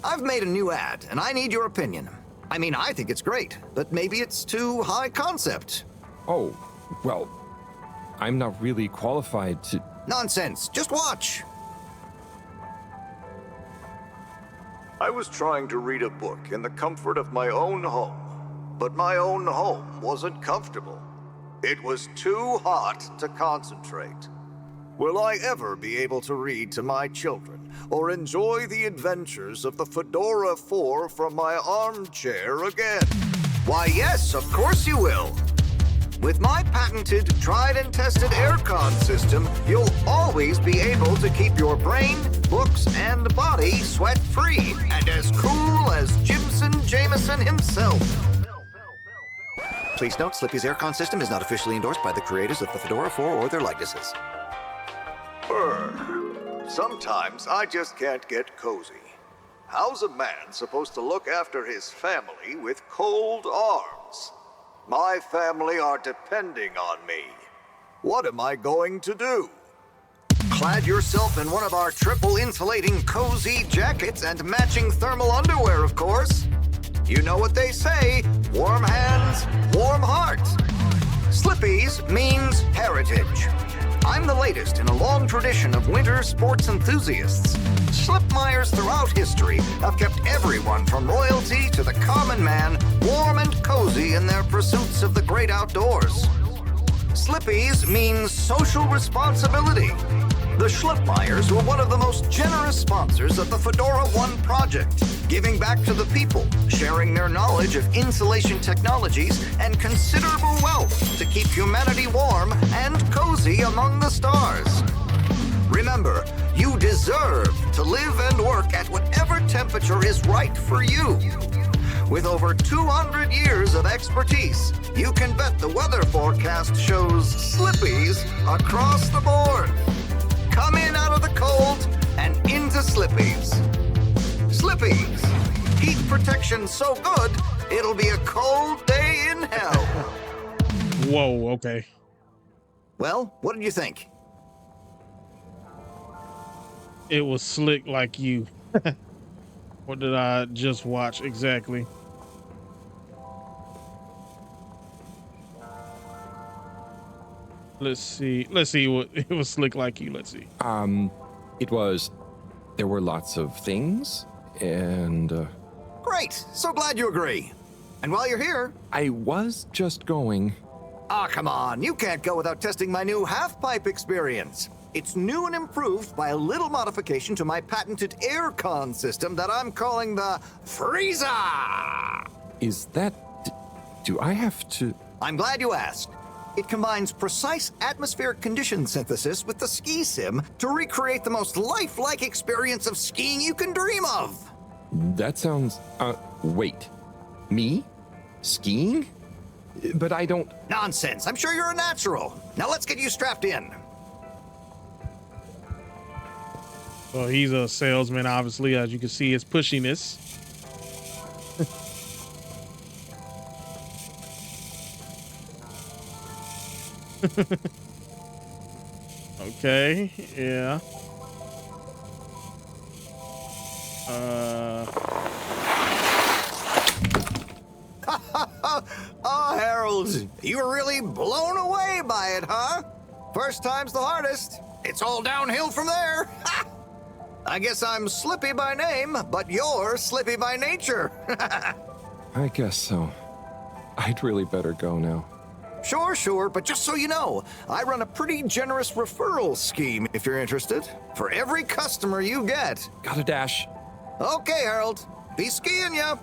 I've made a new ad, and I need your opinion. I mean, I think it's great, but maybe it's too high concept. Oh, well, I'm not really qualified to... Nonsense. Just watch. I was trying to read a book in the comfort of my own home, but my own home wasn't comfortable. It was too hot to concentrate. Will I ever be able to read to my children or enjoy the adventures of the Fedora 4 from my armchair again? Why, yes, of course you will. With my patented, tried and tested aircon system, you'll always be able to keep your brain, books, and body sweat-free and as cool as Jimson Jameson himself. Please note, Slippy's aircon system is not officially endorsed by the creators of the Fedora 4 or their likenesses. Sometimes I just can't get cozy. How's a man supposed to look after his family with cold arms? My family are depending on me. What am I going to do? Clad yourself in one of our triple insulating cozy jackets and matching thermal underwear, of course. You know what they say, warm hands, warm heart. Slippy's means heritage. I'm the latest in a long tradition of winter sports enthusiasts. Slipmeyers throughout history have kept everyone from royalty to the common man warm and cozy in their pursuits of the great outdoors. Slippy's means social responsibility. The Schlipmeyers were one of the most generous sponsors of the Fedora 1 project, giving back to the people, sharing their knowledge of insulation technologies and considerable wealth to keep humanity warm and cozy among the stars. Remember, you deserve to live and work at whatever temperature is right for you. With over 200 years of expertise, you can bet the weather forecast shows Slippies across the board. Come in out of the cold and into Slippies. Slippies. Heat protection so good, it'll be a cold day in hell. Whoa, okay. Well, what did you think? It was slick like you. What did I just watch exactly? Let's see. Let's see what it was slick like you. Let's see. There were lots of things, and Great. So glad you agree. And while you're here... I was just going... Ah, come on. You can't go without testing my new half-pipe experience. It's new and improved by a little modification to my patented aircon system that I'm calling the Freezer! Is that... Do I have to... I'm glad you asked. It combines precise atmospheric condition synthesis with the ski sim to recreate the most lifelike experience of skiing you can dream of. That sounds... wait. Me? Skiing? But I don't... Nonsense. I'm sure you're a natural. Now let's get you strapped in. Well, he's a salesman, obviously, as you can see his pushiness. Okay, yeah. Oh, Harold, you were really blown away by it, huh? First time's the hardest. It's all downhill from there. I guess I'm Slippy by name, but you're Slippy by nature. I guess so. I'd really better go now. Sure, but just so you know, I run a pretty generous referral scheme if you're interested. For every customer you get. Gotta dash. Okay, Harold. Be skiing ya.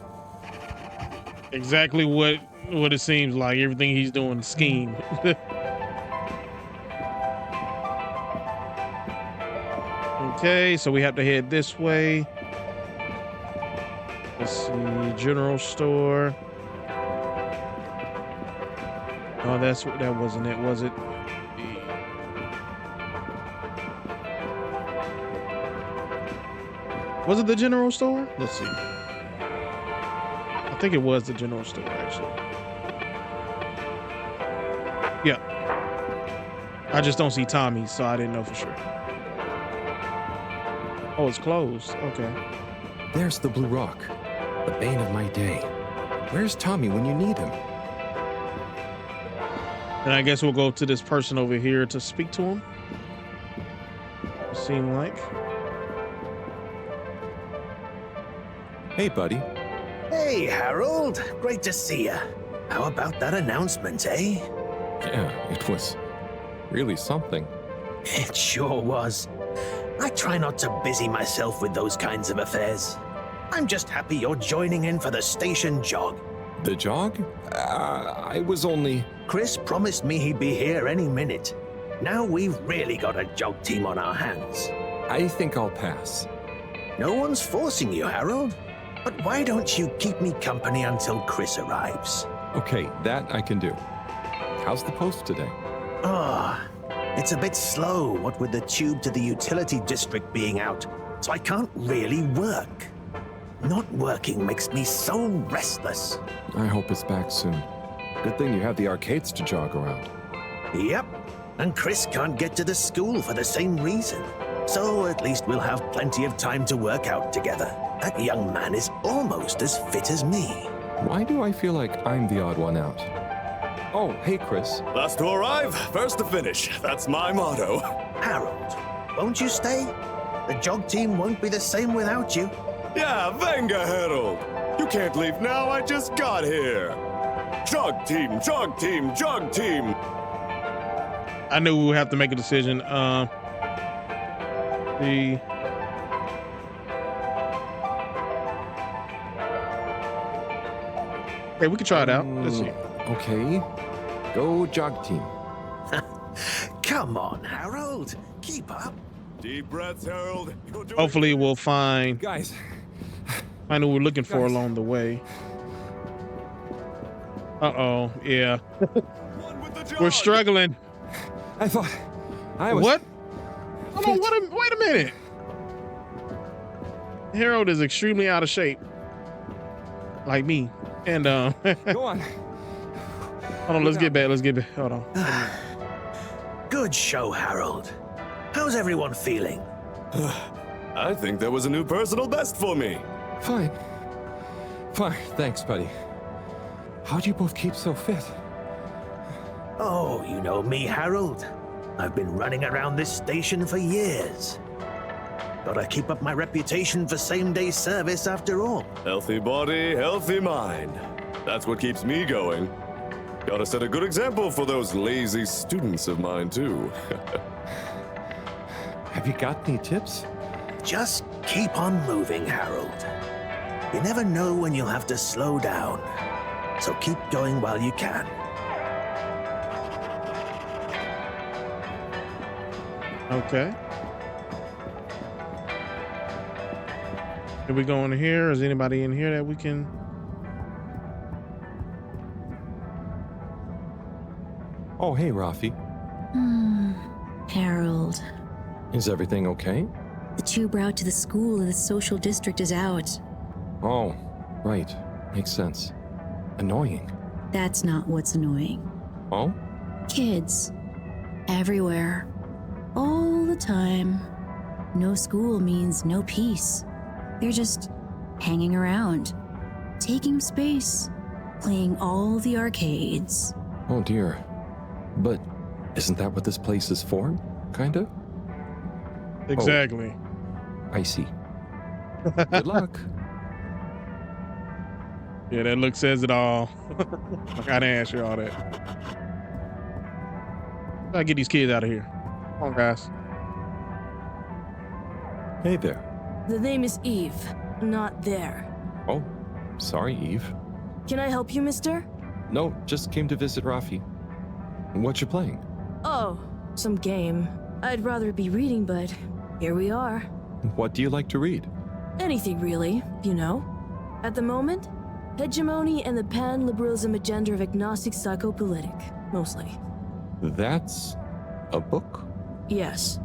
Exactly what it seems like. Everything he's doing is scheme. Okay, so we have to head this way. Let's see, general store. Oh, that wasn't it, was it? Was it the general store? Let's see. I think it was the general store, actually. Yeah. I just don't see Tommy, so I didn't know for sure. Oh, it's closed. Okay. There's the Blue Rock, the bane of my day. Where's Tommy when you need him? And I guess we'll go to this person over here to speak to him. Seem like. Hey, buddy. Hey, Harold. Great to see you. How about that announcement, eh? Yeah, it was really something. It sure was. I try not to busy myself with those kinds of affairs. I'm just happy you're joining in for the station jog. The jog? I was only... Chris promised me he'd be here any minute. Now we've really got a jog team on our hands. I think I'll pass. No one's forcing you, Harold. But why don't you keep me company until Chris arrives? Okay, that I can do. How's the post today? It's a bit slow, what with the tube to the utility district being out, so I can't really work. Not working makes me so restless. I hope it's back soon. Good thing you have the arcades to jog around. Yep, and Chris can't get to the school for the same reason. So at least we'll have plenty of time to work out together. That young man is almost as fit as me. Why do I feel like I'm the odd one out? Oh, hey, Chris. Last to arrive, first to finish. That's my motto. Harold, won't you stay? The jog team won't be the same without you. Yeah, venga, Harold. You can't leave now, I just got here. Jog team, jog team, jog team. I knew we would have to make a decision. Hey, we can try it out. Let's see. Okay. Go jog team. Come on, Harold. Keep up. Deep breaths, Harold. Hopefully we'll find guys. Find what we're looking for along the way. Uh-oh, yeah. We're struggling. I thought I was... What? Hold on, wait a minute. Harold is extremely out of shape. Like me. And Go on. Hold on, let's get back. Hold on. Good show, Harold. How's everyone feeling? I think there was a new personal best for me. Fine. Thanks, buddy. How'd you both keep so fit? Oh, you know me, Harold. I've been running around this station for years. Gotta keep up my reputation for same-day service after all. Healthy body, healthy mind. That's what keeps me going. Gotta set a good example for those lazy students of mine, too. Have you got any tips? Just keep on moving, Harold. You never know when you'll have to slow down. So keep going while you can. Okay. Can we go in here? Is anybody in here that we can? Oh, hey, Rafi. Harold. Is everything okay? The tube route to the school in the social district is out. Oh, right. Makes sense. Annoying. That's not what's annoying. Oh? Kids. Everywhere. All the time. No school means no peace. They're just hanging around, taking space, playing all the arcades. Oh dear. But isn't that what this place is for? Kinda? Exactly. Oh, I see. Good luck. Yeah, that look says it all. I gotta answer all that. Gotta get these kids out of here. Come on, guys. Hey there. The name is Eve, not there. Oh, sorry, Eve. Can I help you, mister? No, just came to visit Rafi. What you playing? Oh, some game. I'd rather be reading, but here we are. What do you like to read? Anything really, you know. At the moment, hegemony and the pan-liberalism agenda of agnostic psychopolitic, mostly. That's a book? Yes.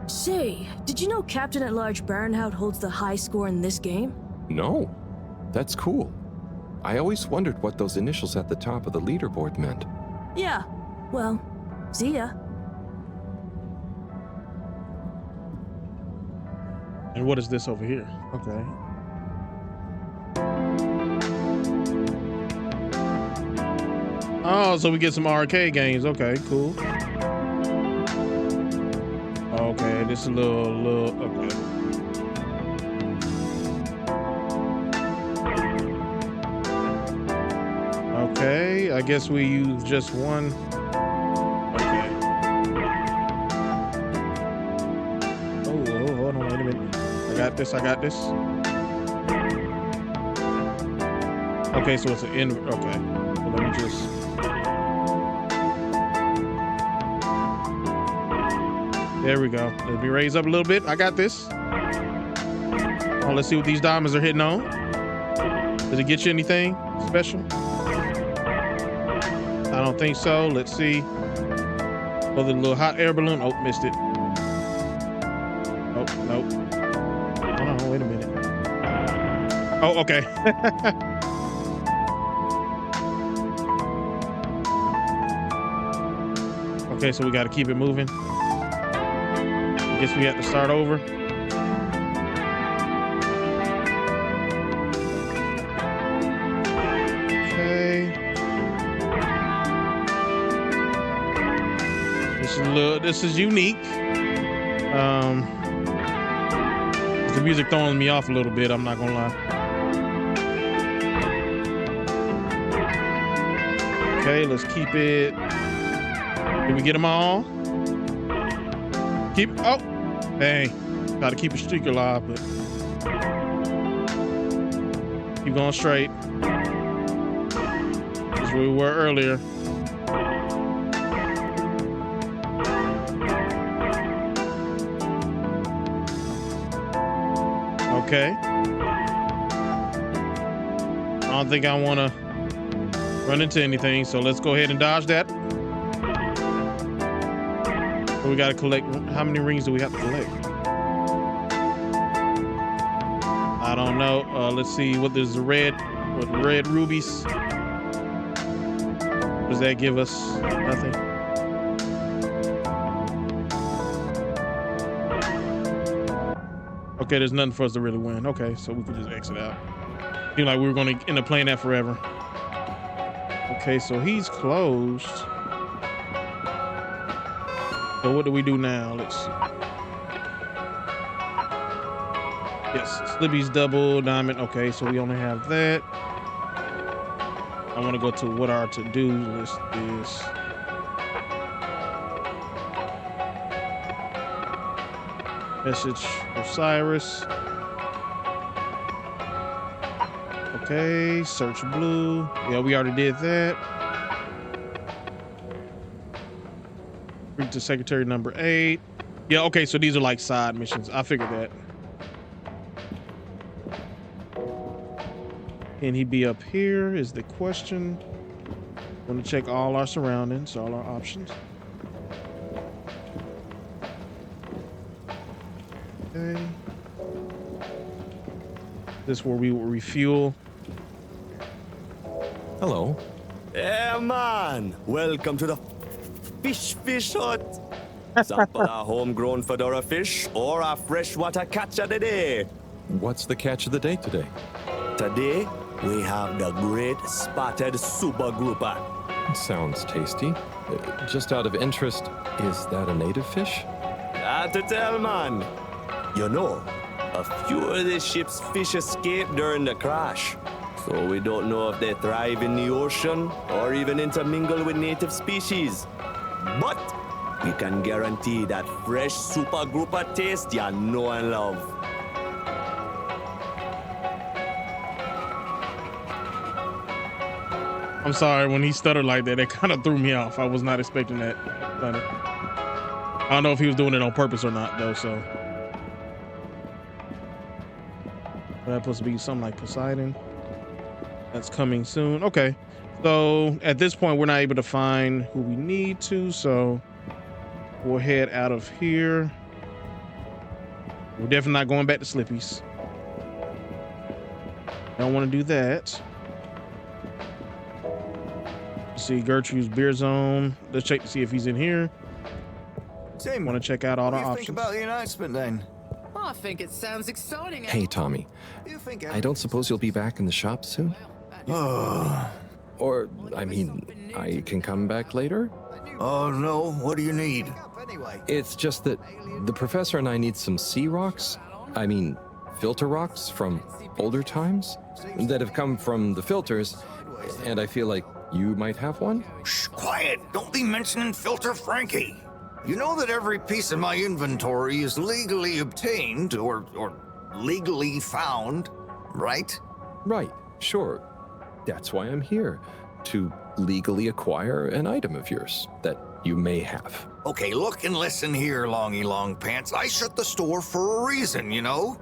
Say, did you know Captain at Large Baronhout holds the high score in this game? No. That's cool. I always wondered what those initials at the top of the leaderboard meant. Yeah. Well, see ya. And what is this over here? Okay. Oh, so we get some arcade games. Okay, cool. Okay, this is a little, okay. Okay, I guess we use just one. Okay. Oh, hold on, wait a minute. I got this. Okay, so it's an in, okay. So let me just. There we go. Let me raise up a little bit. I got this. Oh, let's see what these diamonds are hitting on. Did it get you anything special? I don't think so. Let's see. Oh, the little hot air balloon. Oh, missed it. Oh, nope. Hold on, wait a minute. Oh, okay. Okay, so we got to keep it moving. I guess we have to start over. Okay. This is unique. The music throwing me off a little bit, I'm not gonna lie. Okay, let's keep it. Did we get them all? Oh, dang. Gotta keep a streak alive, but keep going straight. That's where we were earlier. Okay. I don't think I want to run into anything, so let's go ahead and dodge that. So we got to collect. How many rings do we have to collect? I don't know. Let's see. What does the red rubies? What does that give us? Nothing. Okay, there's nothing for us to really win. Okay, so we can just exit out. Feel like we were going to end up playing that forever. Okay, so he's closed. So what do we do now? Let's see. Yes, Slippy's double diamond. Okay, so we only have that. I want to go to what our to-do list is. Message for Cyrus. Okay, search blue. Yeah, we already did that. Bring to secretary number 8. Yeah, okay, so these are like side missions. I figured that. Can he be up here is the question. Want to check all our surroundings, all our options. Okay. This is where we will refuel. Hello. Yeah, man. Welcome to the fish hut. Sample a homegrown fedora fish or a freshwater catch of the day. What's the catch of the day today? Today, we have the great spotted super grouper. Sounds tasty. Just out of interest, is that a native fish? Hard to tell, man. You know, a few of the ship's fish escaped during the crash. So we don't know if they thrive in the ocean or even intermingle with native species. But we can guarantee that fresh super grouper taste you know and love. I'm sorry, when he stuttered like that, it kind of threw me off. I was not expecting that. Funny. I don't know if he was doing it on purpose or not, though, so. That's supposed to be something like Poseidon. That's coming soon. Okay. So at this point, we're not able to find who we need to, so we'll head out of here. We're definitely not going back to Slippy's. Don't want to do that. See Gertrude's beer zone. Let's check to see if he's in here. Tim, want to check out all the what do you options. think about the announcement then? Oh, I think it sounds exciting. Hey, Tommy. I don't suppose you'll be back in the shop soon? Or, I mean, I can come back later? Oh, no. What do you need? It's just that the professor and I need some sea rocks. I mean, filter rocks from older times that have come from the filters, and I feel like you might have one? Shh, quiet. Don't be mentioning Filter Frankie. You know that every piece of my inventory is legally obtained or legally found, right? Right, sure. That's why I'm here, to legally acquire an item of yours that you may have. Okay, look and listen here, Longy Long Pants. I shut the store for a reason, you know?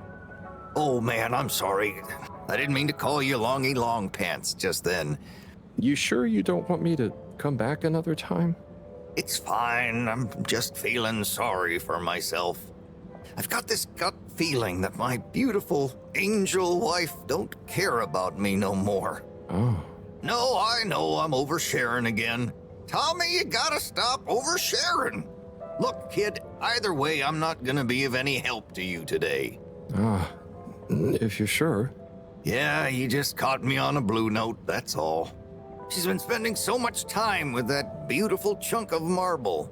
Oh man, I'm sorry. I didn't mean to call you Longy Long Pants just then. You sure you don't want me to come back another time? It's fine. I'm just feeling sorry for myself. I've got this gut feeling that my beautiful angel wife don't care about me no more. Oh. No, I know I'm oversharing again. Tommy, you gotta stop oversharing. Look, kid, either way, I'm not gonna be of any help to you today. Ah, if you're sure. Yeah, you just caught me on a blue note, that's all. She's been spending so much time with that beautiful chunk of marble.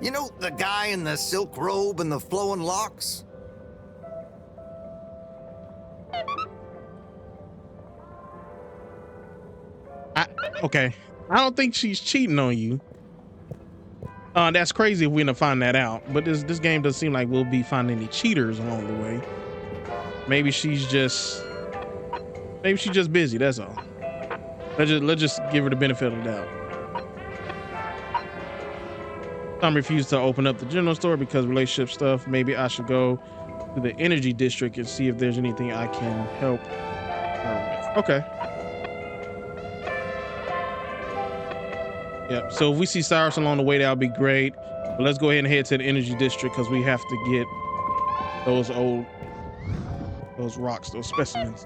You know, the guy in the silk robe and the flowing locks? Okay. I don't think she's cheating on you. That's crazy if we end up finding that out. But this game doesn't seem like we'll be finding any cheaters along the way. Maybe she's just busy, that's all. Let's just give her the benefit of the doubt. Tom refused to open up the general store because relationship stuff. Maybe I should go to the energy district and see if there's anything I can help her with. Okay. Yep. So if we see Cyrus along the way, that would be great. But let's go ahead and head to the energy district because we have to get those rocks, those specimens.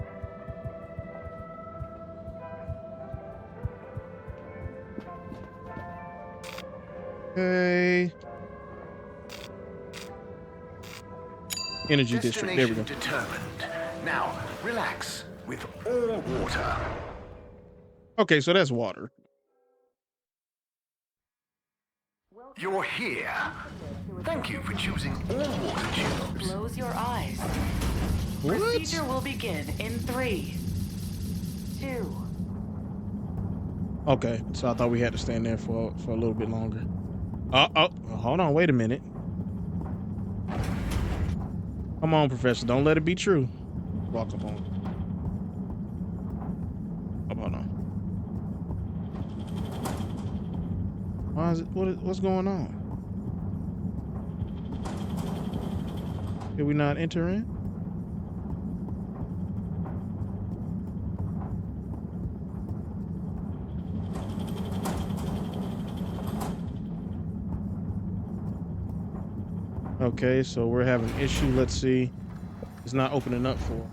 Okay. Energy district. There we go. Determined. Now, relax with all water. Okay, so that's water. You're here. Thank you for choosing all water tubes. Close your eyes. What? Procedure will begin in 3, 2. Okay, so I thought we had to stand there for a little bit longer. Oh, hold on, wait a minute. Come on, Professor, don't let it be true. Walk up on. Up on. Why is it? What's going on? Did we not enter in? Okay, so we're having an issue. Let's see. It's not opening up for.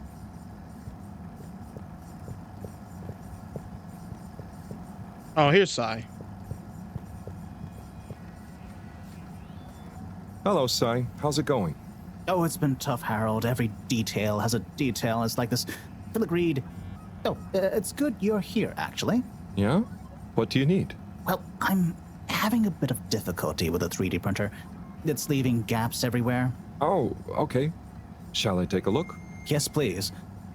Oh, here's Sai. Hello, Sai. How's it going? Oh, it's been tough, Harold. Every detail has a detail. It's like this filigreed. Oh, it's good you're here, actually. Yeah? What do you need? Well, I'm having a bit of difficulty with a 3D printer. It's leaving gaps everywhere. Oh, okay. Shall I take a look? Yes, please.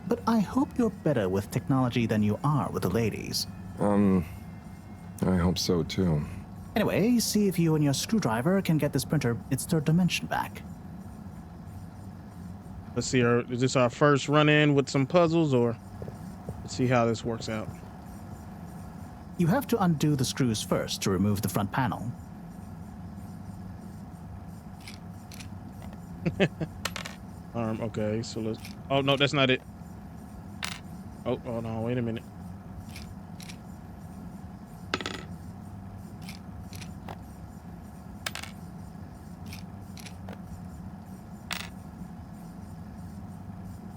But I hope you're better with technology than you are with the ladies. I hope so, too. Anyway, see if you and your screwdriver can get this printer its third dimension back. Let's see, is this our first run-in with some puzzles, or let's see how this works out. You have to undo the screws first to remove the front panel. Okay, so let's. Oh no, that's not it. Oh, hold on, wait a minute.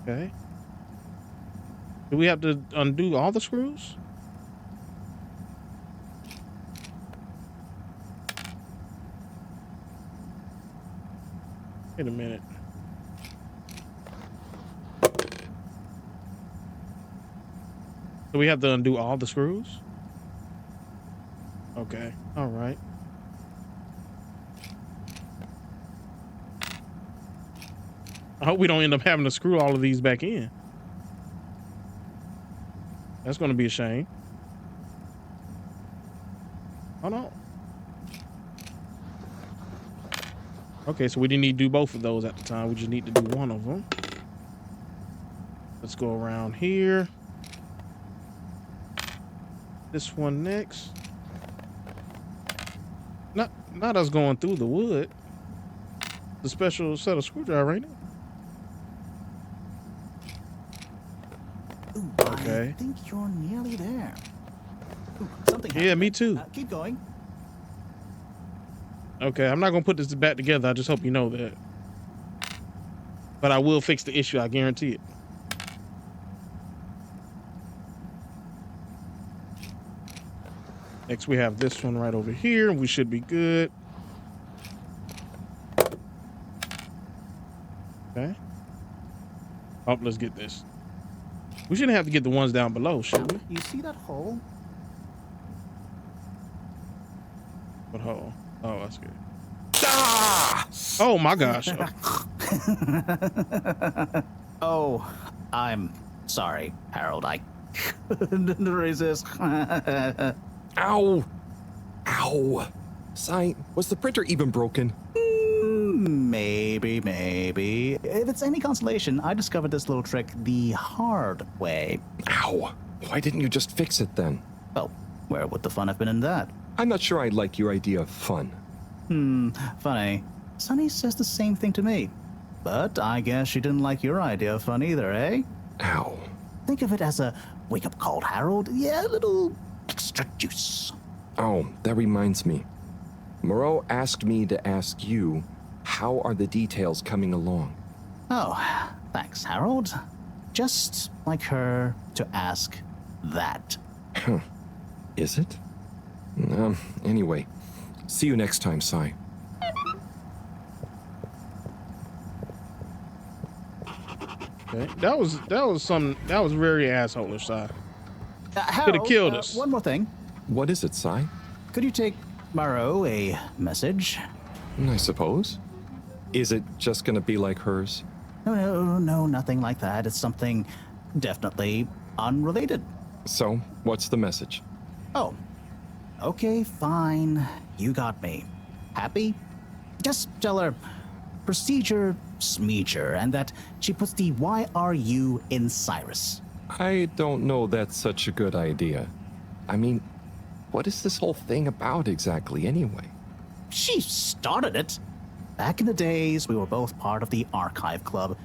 Okay. Do we have to undo all the screws? Wait a minute. Do we have to undo all the screws? Okay. All right. I hope we don't end up having to screw all of these back in. That's going to be a shame. Hold on. Okay, so we didn't need to do both of those at the time. We just need to do one of them. Let's go around here. This one next. Not us going through the wood. The special set of screwdriver, ain't it? Ooh, okay. I think you're nearly there. Ooh, something happened. Yeah, me too. Keep going. Okay, I'm not gonna put this back together. I just hope you know that. But I will fix the issue, I guarantee it. Next, we have this one right over here. We should be good. Okay. Oh, let's get this. We shouldn't have to get the ones down below, should we? You see that hole? What hole? Oh, that's good. Ah! Oh my gosh. Oh, I'm sorry, Harold. I couldn't resist. Ow! Ow! Sai, was the printer even broken? Maybe. If it's any consolation, I discovered this little trick the hard way. Ow! Why didn't you just fix it then? Well, where would the fun have been in that? I'm not sure I like your idea of fun. Funny. Sunny says the same thing to me. But I guess she didn't like your idea of fun either, eh? Ow. Think of it as a wake-up call, Harold. Yeah, a little extra juice. Oh, that reminds me. Moreau asked me to ask you, how are the details coming along? Oh, thanks, Harold. Just like her to ask that. Huh. Is it? Anyway, see you next time, Sai. Okay. That was very asshole-ish, Sai. Could have killed us. One more thing. What is it, Sai? Could you take Moreau a message? I suppose. Is it just gonna be like hers? No, nothing like that. It's something definitely unrelated. So, what's the message? Oh, okay, fine. You got me. Happy? Just tell her procedure smeecher and that she puts the YRU in Cyrus. I don't know that's such a good idea. I mean, what is this whole thing about exactly anyway? She started it. Back in the days, we were both part of the archive club.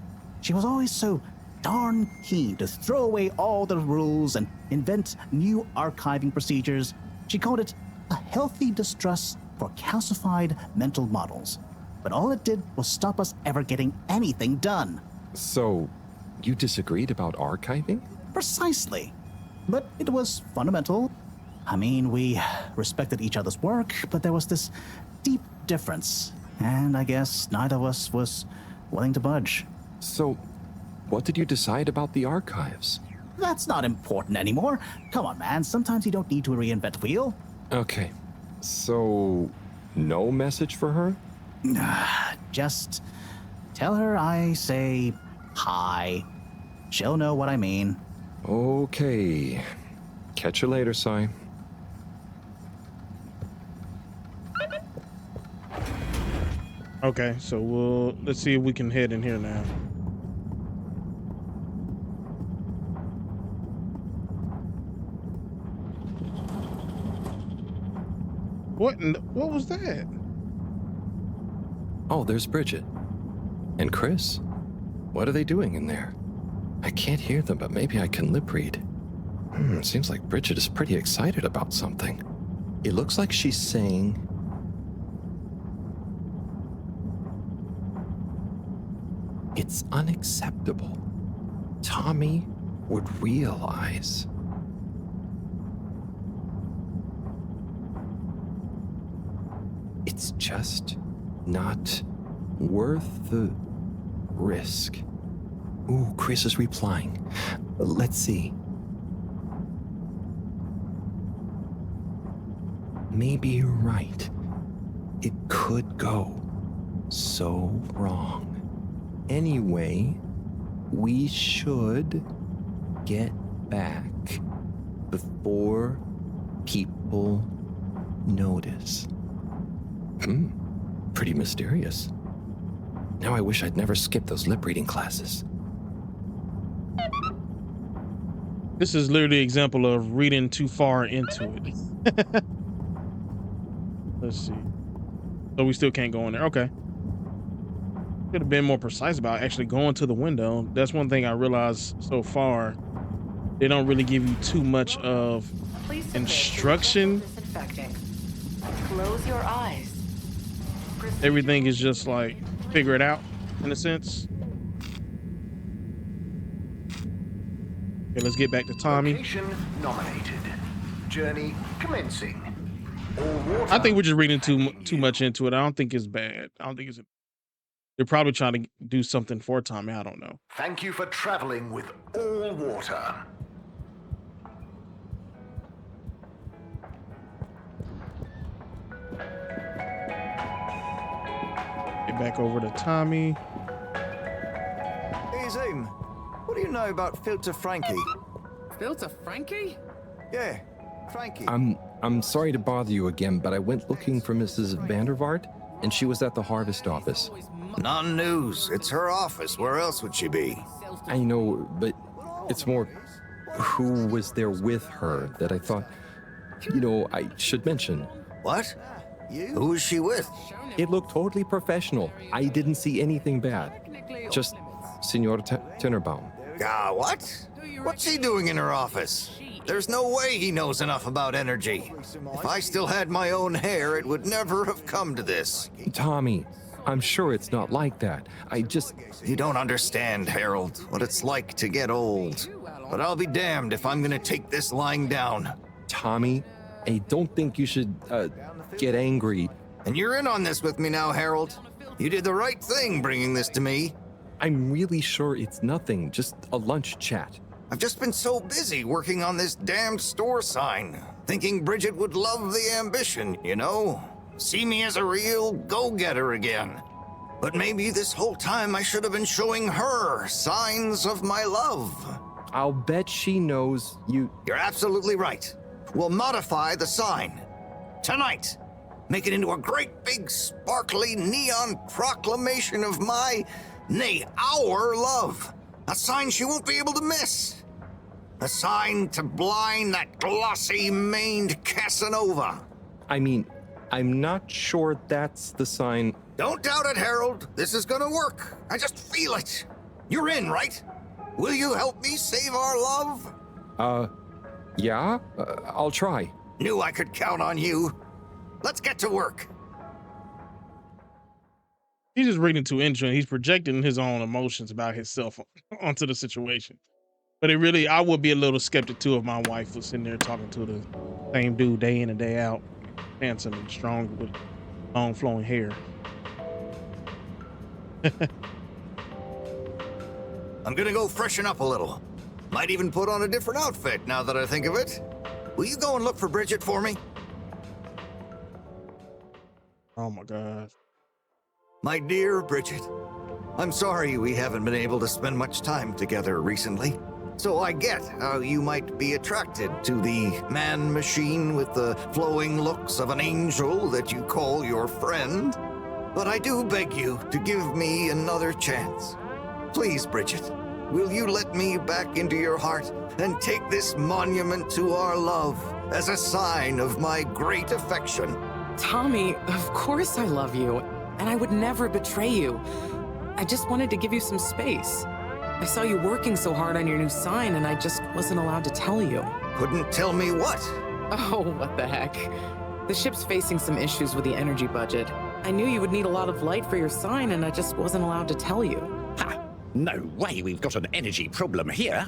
She was always so darn keen to throw away all the rules and invent new archiving procedures. She called it a healthy distrust for calcified mental models. But all it did was stop us ever getting anything done. So, you disagreed about archiving? Precisely. But it was fundamental. I mean, we respected each other's work, but there was this deep difference. And I guess neither of us was willing to budge. So, what did you decide about the archives? That's not important anymore. Come on, man. Sometimes you don't need to reinvent the wheel. Okay. So, no message for her? Just tell her I say hi. She'll know what I mean. Okay. Catch you later, Sai. Okay, so let's see if we can head in here now. What was that? Oh, there's Bridget. And Chris. What are they doing in there? I can't hear them, but maybe I can lip read. Seems like Bridget is pretty excited about something. It looks like she's saying... It's unacceptable. Tommy would realize. It's just not worth the risk. Ooh, Chris is replying. Let's see. Maybe you're right. It could go so wrong. Anyway, we should get back before people notice. Pretty mysterious. Now I wish I'd never skipped those lip reading classes. This is literally an example of reading too far into it. Let's see. So we still can't go in there. Okay. Could have been more precise about actually going to the window. That's one thing I realized so far. They don't really give you too much of instruction. Close your eyes. Everything is just like figure it out in a sense. Okay, let's get back to Tommy. Location nominated. Journey commencing. All water. I think we're just reading too much into it. I don't think it's bad. I don't think it's. They're probably trying to do something for Tommy. I don't know. Thank you for traveling with all water. Get back over to Tommy. Hey, Zoom. What do you know about Filter Frankie? Filter Frankie? Yeah, Frankie. I'm sorry to bother you again, but I went looking for Mrs. Vandervaart, and she was at the harvest office. Non-news. It's her office. Where else would she be? I know, but it's more who was there with her that I thought, I should mention. What? Who was she with? It looked totally professional. I didn't see anything bad. Just Senor Tenenbaum. What? What's he doing in her office? There's no way he knows enough about energy. If I still had my own hair, it would never have come to this. Tommy, I'm sure it's not like that. You don't understand, Harold, what it's like to get old. But I'll be damned if I'm gonna take this lying down. Tommy, I don't think you should, get angry. And you're in on this with me now, Harold. You did the right thing bringing this to me. I'm really sure it's nothing, just a lunch chat. I've just been so busy working on this damned store sign, thinking Bridget would love the ambition, See me as a real go-getter again. But maybe this whole time I should have been showing her signs of my love. I'll bet she knows you... You're absolutely right. We'll modify the sign. Tonight. Make it into a great big sparkly neon proclamation of my, nay, our love. A sign she won't be able to miss. A sign to blind that glossy-maned Casanova. I mean, I'm not sure that's the sign. Don't doubt it, Harold. This is gonna work. I just feel it. You're in, right? Will you help me save our love? Yeah? I'll try. Knew I could count on you. Let's get to work. He's just reading too into it. He's projecting his own emotions about himself onto the situation. But I would be a little skeptic too if my wife was sitting there talking to the same dude day in and day out, handsome and strong with long flowing hair. I'm gonna go freshen up a little. Might even put on a different outfit now that I think of it. Will you go and look for Bridget for me? Oh my God. My dear Bridget, I'm sorry we haven't been able to spend much time together recently. So I get how you might be attracted to the man-machine with the flowing looks of an angel that you call your friend. But I do beg you to give me another chance. Please, Bridget, will you let me back into your heart and take this monument to our love as a sign of my great affection? Tommy, of course I love you, and I would never betray you. I just wanted to give you some space. I saw you working so hard on your new sign, and I just wasn't allowed to tell you. Couldn't tell me what? Oh, what the heck. The ship's facing some issues with the energy budget. I knew you would need a lot of light for your sign, and I just wasn't allowed to tell you. Ha! No way we've got an energy problem here.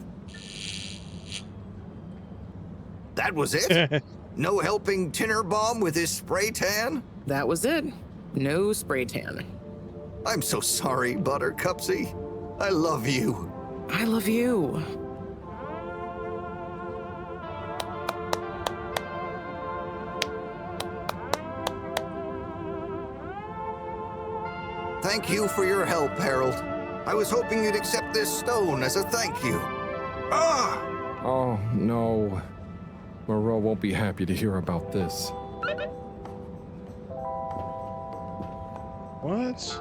That was it? No helping Tinnerbomb with his spray tan? That was it. No spray tan. I'm so sorry, Buttercupsy. I love you. I love you. Thank you for your help, Harold. I was hoping you'd accept this stone as a thank you. Ah! Oh, no. Moreau won't be happy to hear about this. What?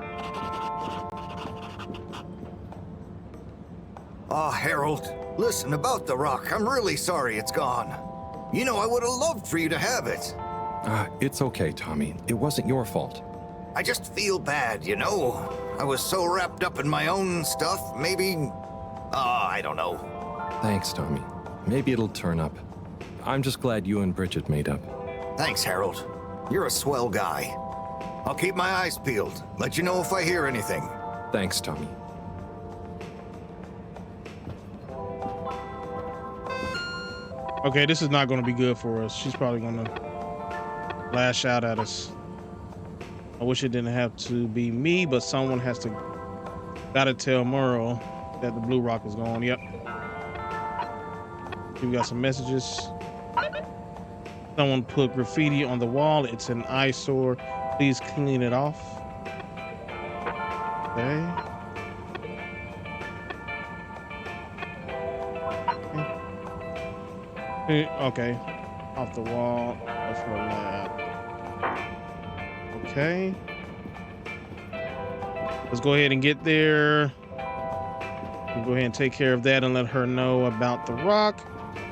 Ah, Harold, listen, about the rock, I'm really sorry it's gone. You know, I would have loved for you to have it. It's okay, Tommy. It wasn't your fault. I just feel bad, you know? I was so wrapped up in my own stuff, maybe... I don't know. Thanks, Tommy. Maybe it'll turn up. I'm just glad you and Bridget made up. Thanks, Harold. You're a swell guy. I'll keep my eyes peeled. Let you know if I hear anything. Thanks, Tommy. Okay, this is not going to be good for us. She's probably going to lash out at us. I wish it didn't have to be me, but someone has to... Gotta tell Merle that the blue rock is gone. Yep. We got some messages. Someone put graffiti on the wall. It's an eyesore. Please clean it off. Okay. Okay. Off the wall of her lab. Okay. Let's go ahead and get there. We'll go ahead and take care of that and let her know about the rock,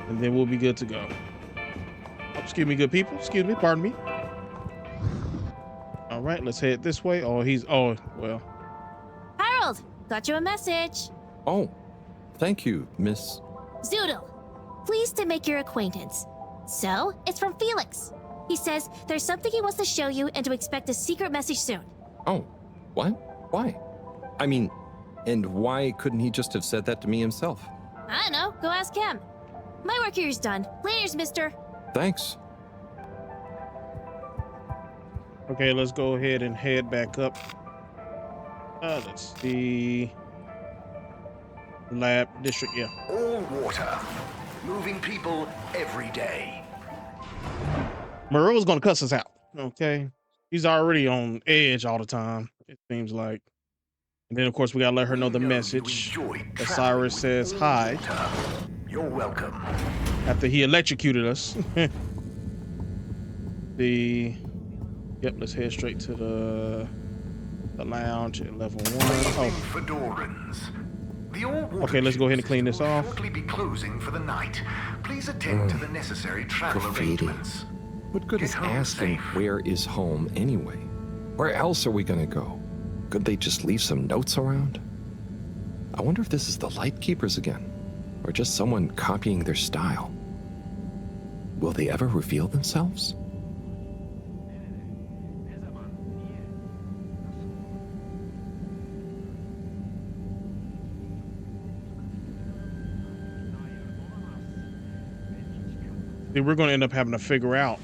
and then we'll be good to go. Oh, excuse me, good people. Excuse me, pardon me. All right, let's head this way. Oh, well. Harold, got you a message. Oh, thank you, Miss... Zoodle, pleased to make your acquaintance. So, it's from Felix. He says there's something he wants to show you and to expect a secret message soon. Oh, what? Why? I mean, and why couldn't he just have said that to me himself? I don't know, go ask him. My work here is done. Laters, mister. Thanks. Okay, let's go ahead and head back up. Let's see. Lab district, yeah. All water. Moving people every day. Moreau's gonna cuss us out. Okay. He's already on edge all the time. it seems like. And then, of course, we gotta let her know the message. That Cyrus says hi. You're welcome. After he electrocuted us. Yep, let's head straight to the lounge at level 1. Oh. Fedorans. The all-water Okay, let's go ahead and clean this off. shortly be closing for the night. Please attend to the necessary travel arrangements. What good is asking where is home anyway? Where else are we gonna go? Could they just leave some notes around? I wonder if this is the Lightkeepers again, or just someone copying their style. Will they ever reveal themselves? We're going to end up having to figure out.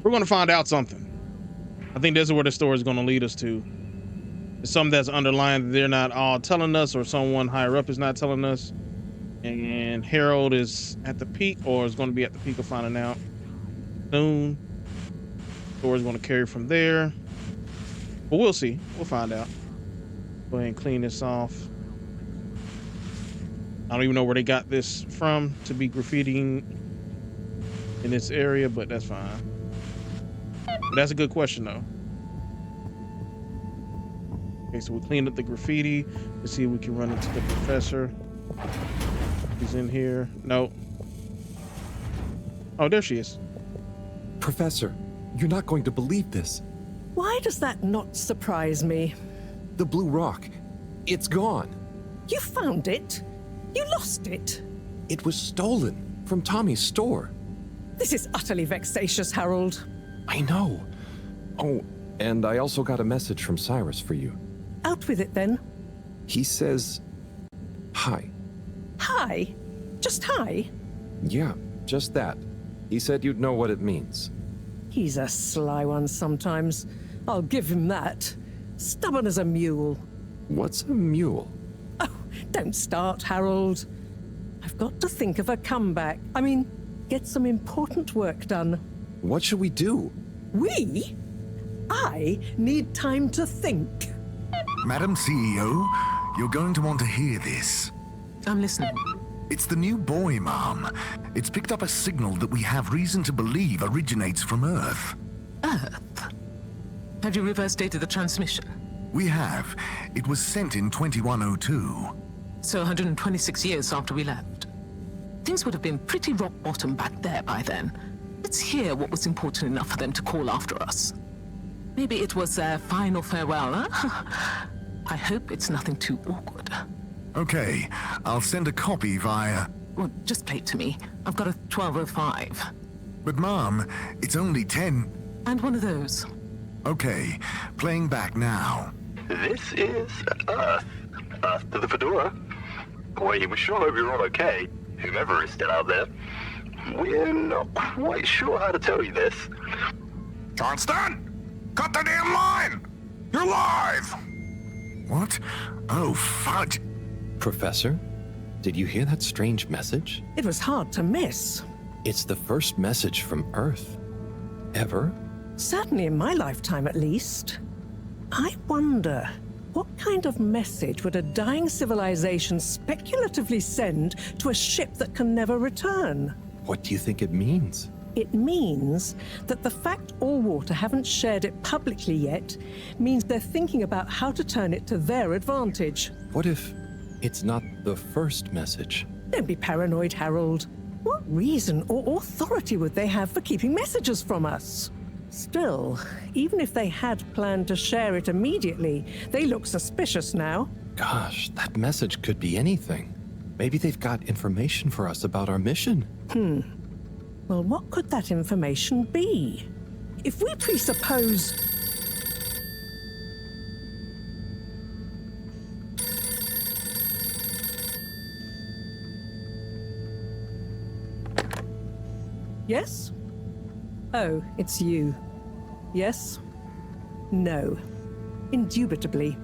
We're going to find out something. I think this is where the story is going to lead us to. It's something that's underlying that they're not all telling us, or someone higher up is not telling us. And Harold is at the peak, or is going to be at the peak of finding out soon. The story's going to carry from there. But we'll see. We'll find out. Go ahead and clean this off. I don't even know where they got this from to be graffitiing in this area, but that's fine. But that's a good question though. Okay, so we cleaned up the graffiti. Let's see if we can run into the professor. He's in here. No. Oh, there she is. Professor, you're not going to believe this. Why does that not surprise me? The blue rock. It's gone. You found it? You lost it? It was stolen from Tommy's store. This is utterly vexatious, Harold. I know. Oh, and I also got a message from Cyrus for you. Out with it, then. He says, hi. Hi? Just hi? Yeah, just that. He said you'd know what it means. He's a sly one sometimes. I'll give him that. Stubborn as a mule. What's a mule? Oh, don't start, Harold. I've got to think of a comeback. I mean, get some important work done. What should we do? We? I need time to think. Madam CEO, you're going to want to hear this. I'm listening. It's the new buoy, Mom. It's picked up a signal that we have reason to believe originates from Earth. Earth? Have you reverse dated the transmission? We have. It was sent in 2102. So 126 years after we left. Things would have been pretty rock bottom back there by then. Let's hear what was important enough for them to call after us. Maybe it was their final farewell, huh? I hope it's nothing too awkward. Okay, I'll send a copy via... Well, just play it to me. I've got a 1205. But Mom, it's only 10... And one of those. Okay, playing back now. This is Earth. Earth to the Fedora. We sure hope you're all okay, whomever is still out there. We're not quite sure how to tell you this. Johnston! Cut the damn line! You're live! What? Oh, fudge. Professor, did you hear that strange message? It was hard to miss. It's the first message from Earth. Ever? Certainly in my lifetime, at least. I wonder, what kind of message would a dying civilization speculatively send to a ship that can never return? What do you think it means? It means that the fact Allwater haven't shared it publicly yet means they're thinking about how to turn it to their advantage. What if it's not the first message? Don't be paranoid, Harold. What reason or authority would they have for keeping messages from us? Still, even if they had planned to share it immediately, they look suspicious now. Gosh, that message could be anything. Maybe they've got information for us about our mission. Well, what could that information be? If we presuppose... Yes? Oh, it's you. Yes? No. Indubitably.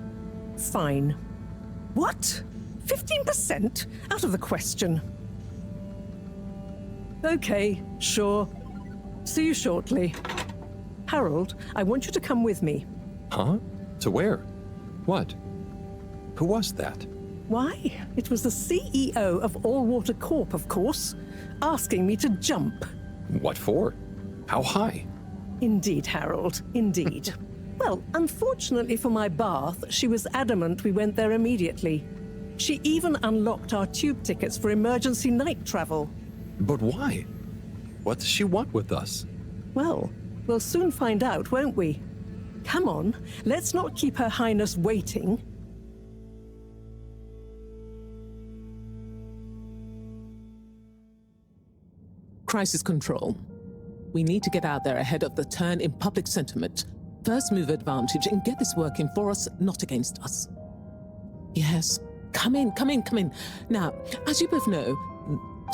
Fine. What? 15%? Out of the question. Okay, sure. See you shortly. Harold, I want you to come with me. Huh? To where? What? Who was that? Why, it was the CEO of All Water Corp, of course, asking me to jump. What for? How high? Indeed, Harold, indeed. Well, unfortunately for my bath, she was adamant we went there immediately. She even unlocked our tube tickets for emergency night travel. But why? What does she want with us? Well, we'll soon find out, won't we? Come on, let's not keep Her Highness waiting. Crisis control. We need to get out there ahead of the turn in public sentiment. First move advantage and get this working for us, not against us. Yes, come in. Now, as you both know,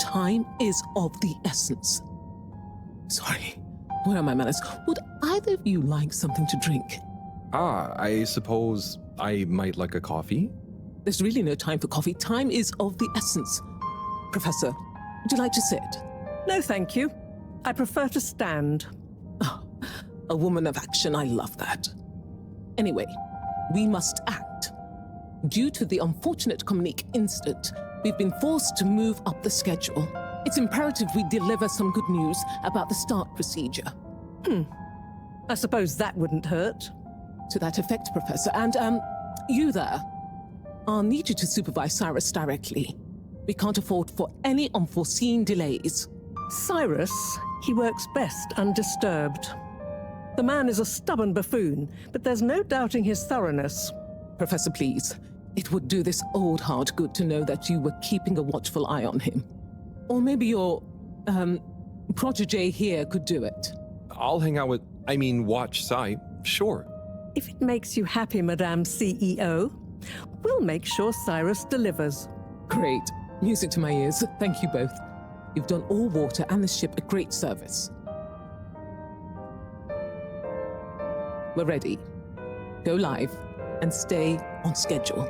time is of the essence. Sorry, where are my manners? Would either of you like something to drink? I suppose I might like a coffee? There's really no time for coffee. Time is of the essence. Professor, would you like to sit? No, thank you. I prefer to stand. Oh, a woman of action, I love that. Anyway, we must act. Due to the unfortunate Communique incident, we've been forced to move up the schedule. It's imperative we deliver some good news about the start procedure. I suppose that wouldn't hurt. To that effect, Professor. And, you there. I'll need you to supervise Cyrus directly. We can't afford for any unforeseen delays. Cyrus, he works best undisturbed. The man is a stubborn buffoon, but there's no doubting his thoroughness. Professor, please. It would do this old heart good to know that you were keeping a watchful eye on him. Or maybe your, protégé here could do it. I'll hang out with, watch Cy, sure. If it makes you happy, Madame CEO, we'll make sure Cyrus delivers. Great. Music to my ears. Thank you both. You've done All Water and the ship a great service. We're ready. Go live and stay on schedule.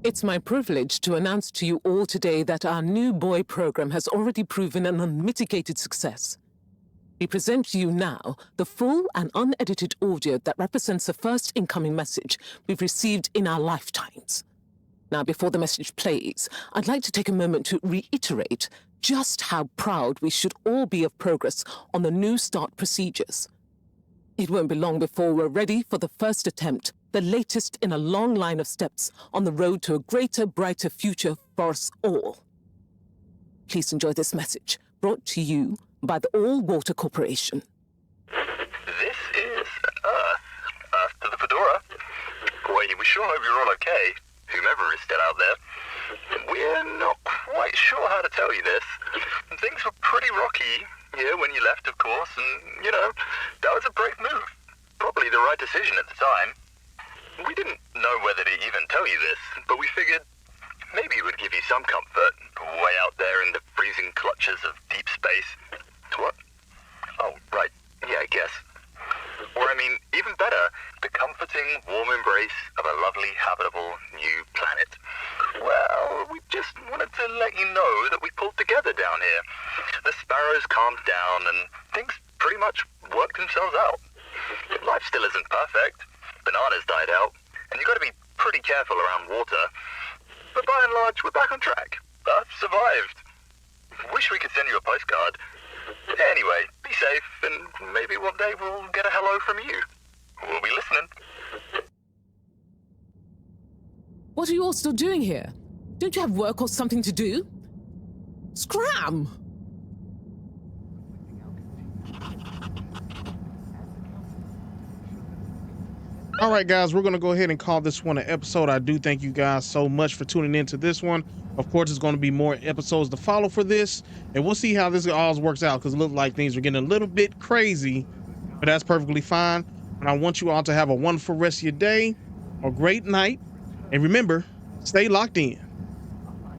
It's my privilege to announce to you all today that our new boy program has already proven an unmitigated success. We present to you now the full and unedited audio that represents the first incoming message we've received in our lifetimes. Now, before the message plays, I'd like to take a moment to reiterate just how proud we should all be of progress on the new start procedures. It won't be long before we're ready for the first attempt, the latest in a long line of steps on the road to a greater, brighter future for us all. Please enjoy this message, brought to you by the All Water Corporation. This is Earth to the Fedora. We sure hope you're all okay, whomever is still out there. We're not quite sure how to tell you this. Things were pretty rocky here when you left, of course, and, that was a brave move. Probably the right decision at the time. We didn't know whether to even tell you this, but we figured maybe it would give you some comfort, way out there in the freezing clutches of deep space. What? Oh, right. Yeah, I guess. Or, even better, the comforting, warm embrace of a lovely, habitable new planet. Well, we just wanted to let you know that we pulled together down here. The sparrows calmed down and things pretty much worked themselves out. Life still isn't perfect. Bananas died out, and you got to be pretty careful around water. But by and large, we're back on track. Earth survived. Wish we could send you a postcard. Anyway, be safe, and maybe one day we'll get a hello from you. We'll be listening. What are you all still doing here? Don't you have work or something to do? Scram! All right, guys, we're going to go ahead and call this one an episode. I do thank you guys so much for tuning into this one. Of course, there's going to be more episodes to follow for this, and we'll see how this all works out, because it looks like things are getting a little bit crazy, but that's perfectly fine. And I want you all to have a wonderful rest of your day or great night. And remember, stay locked in.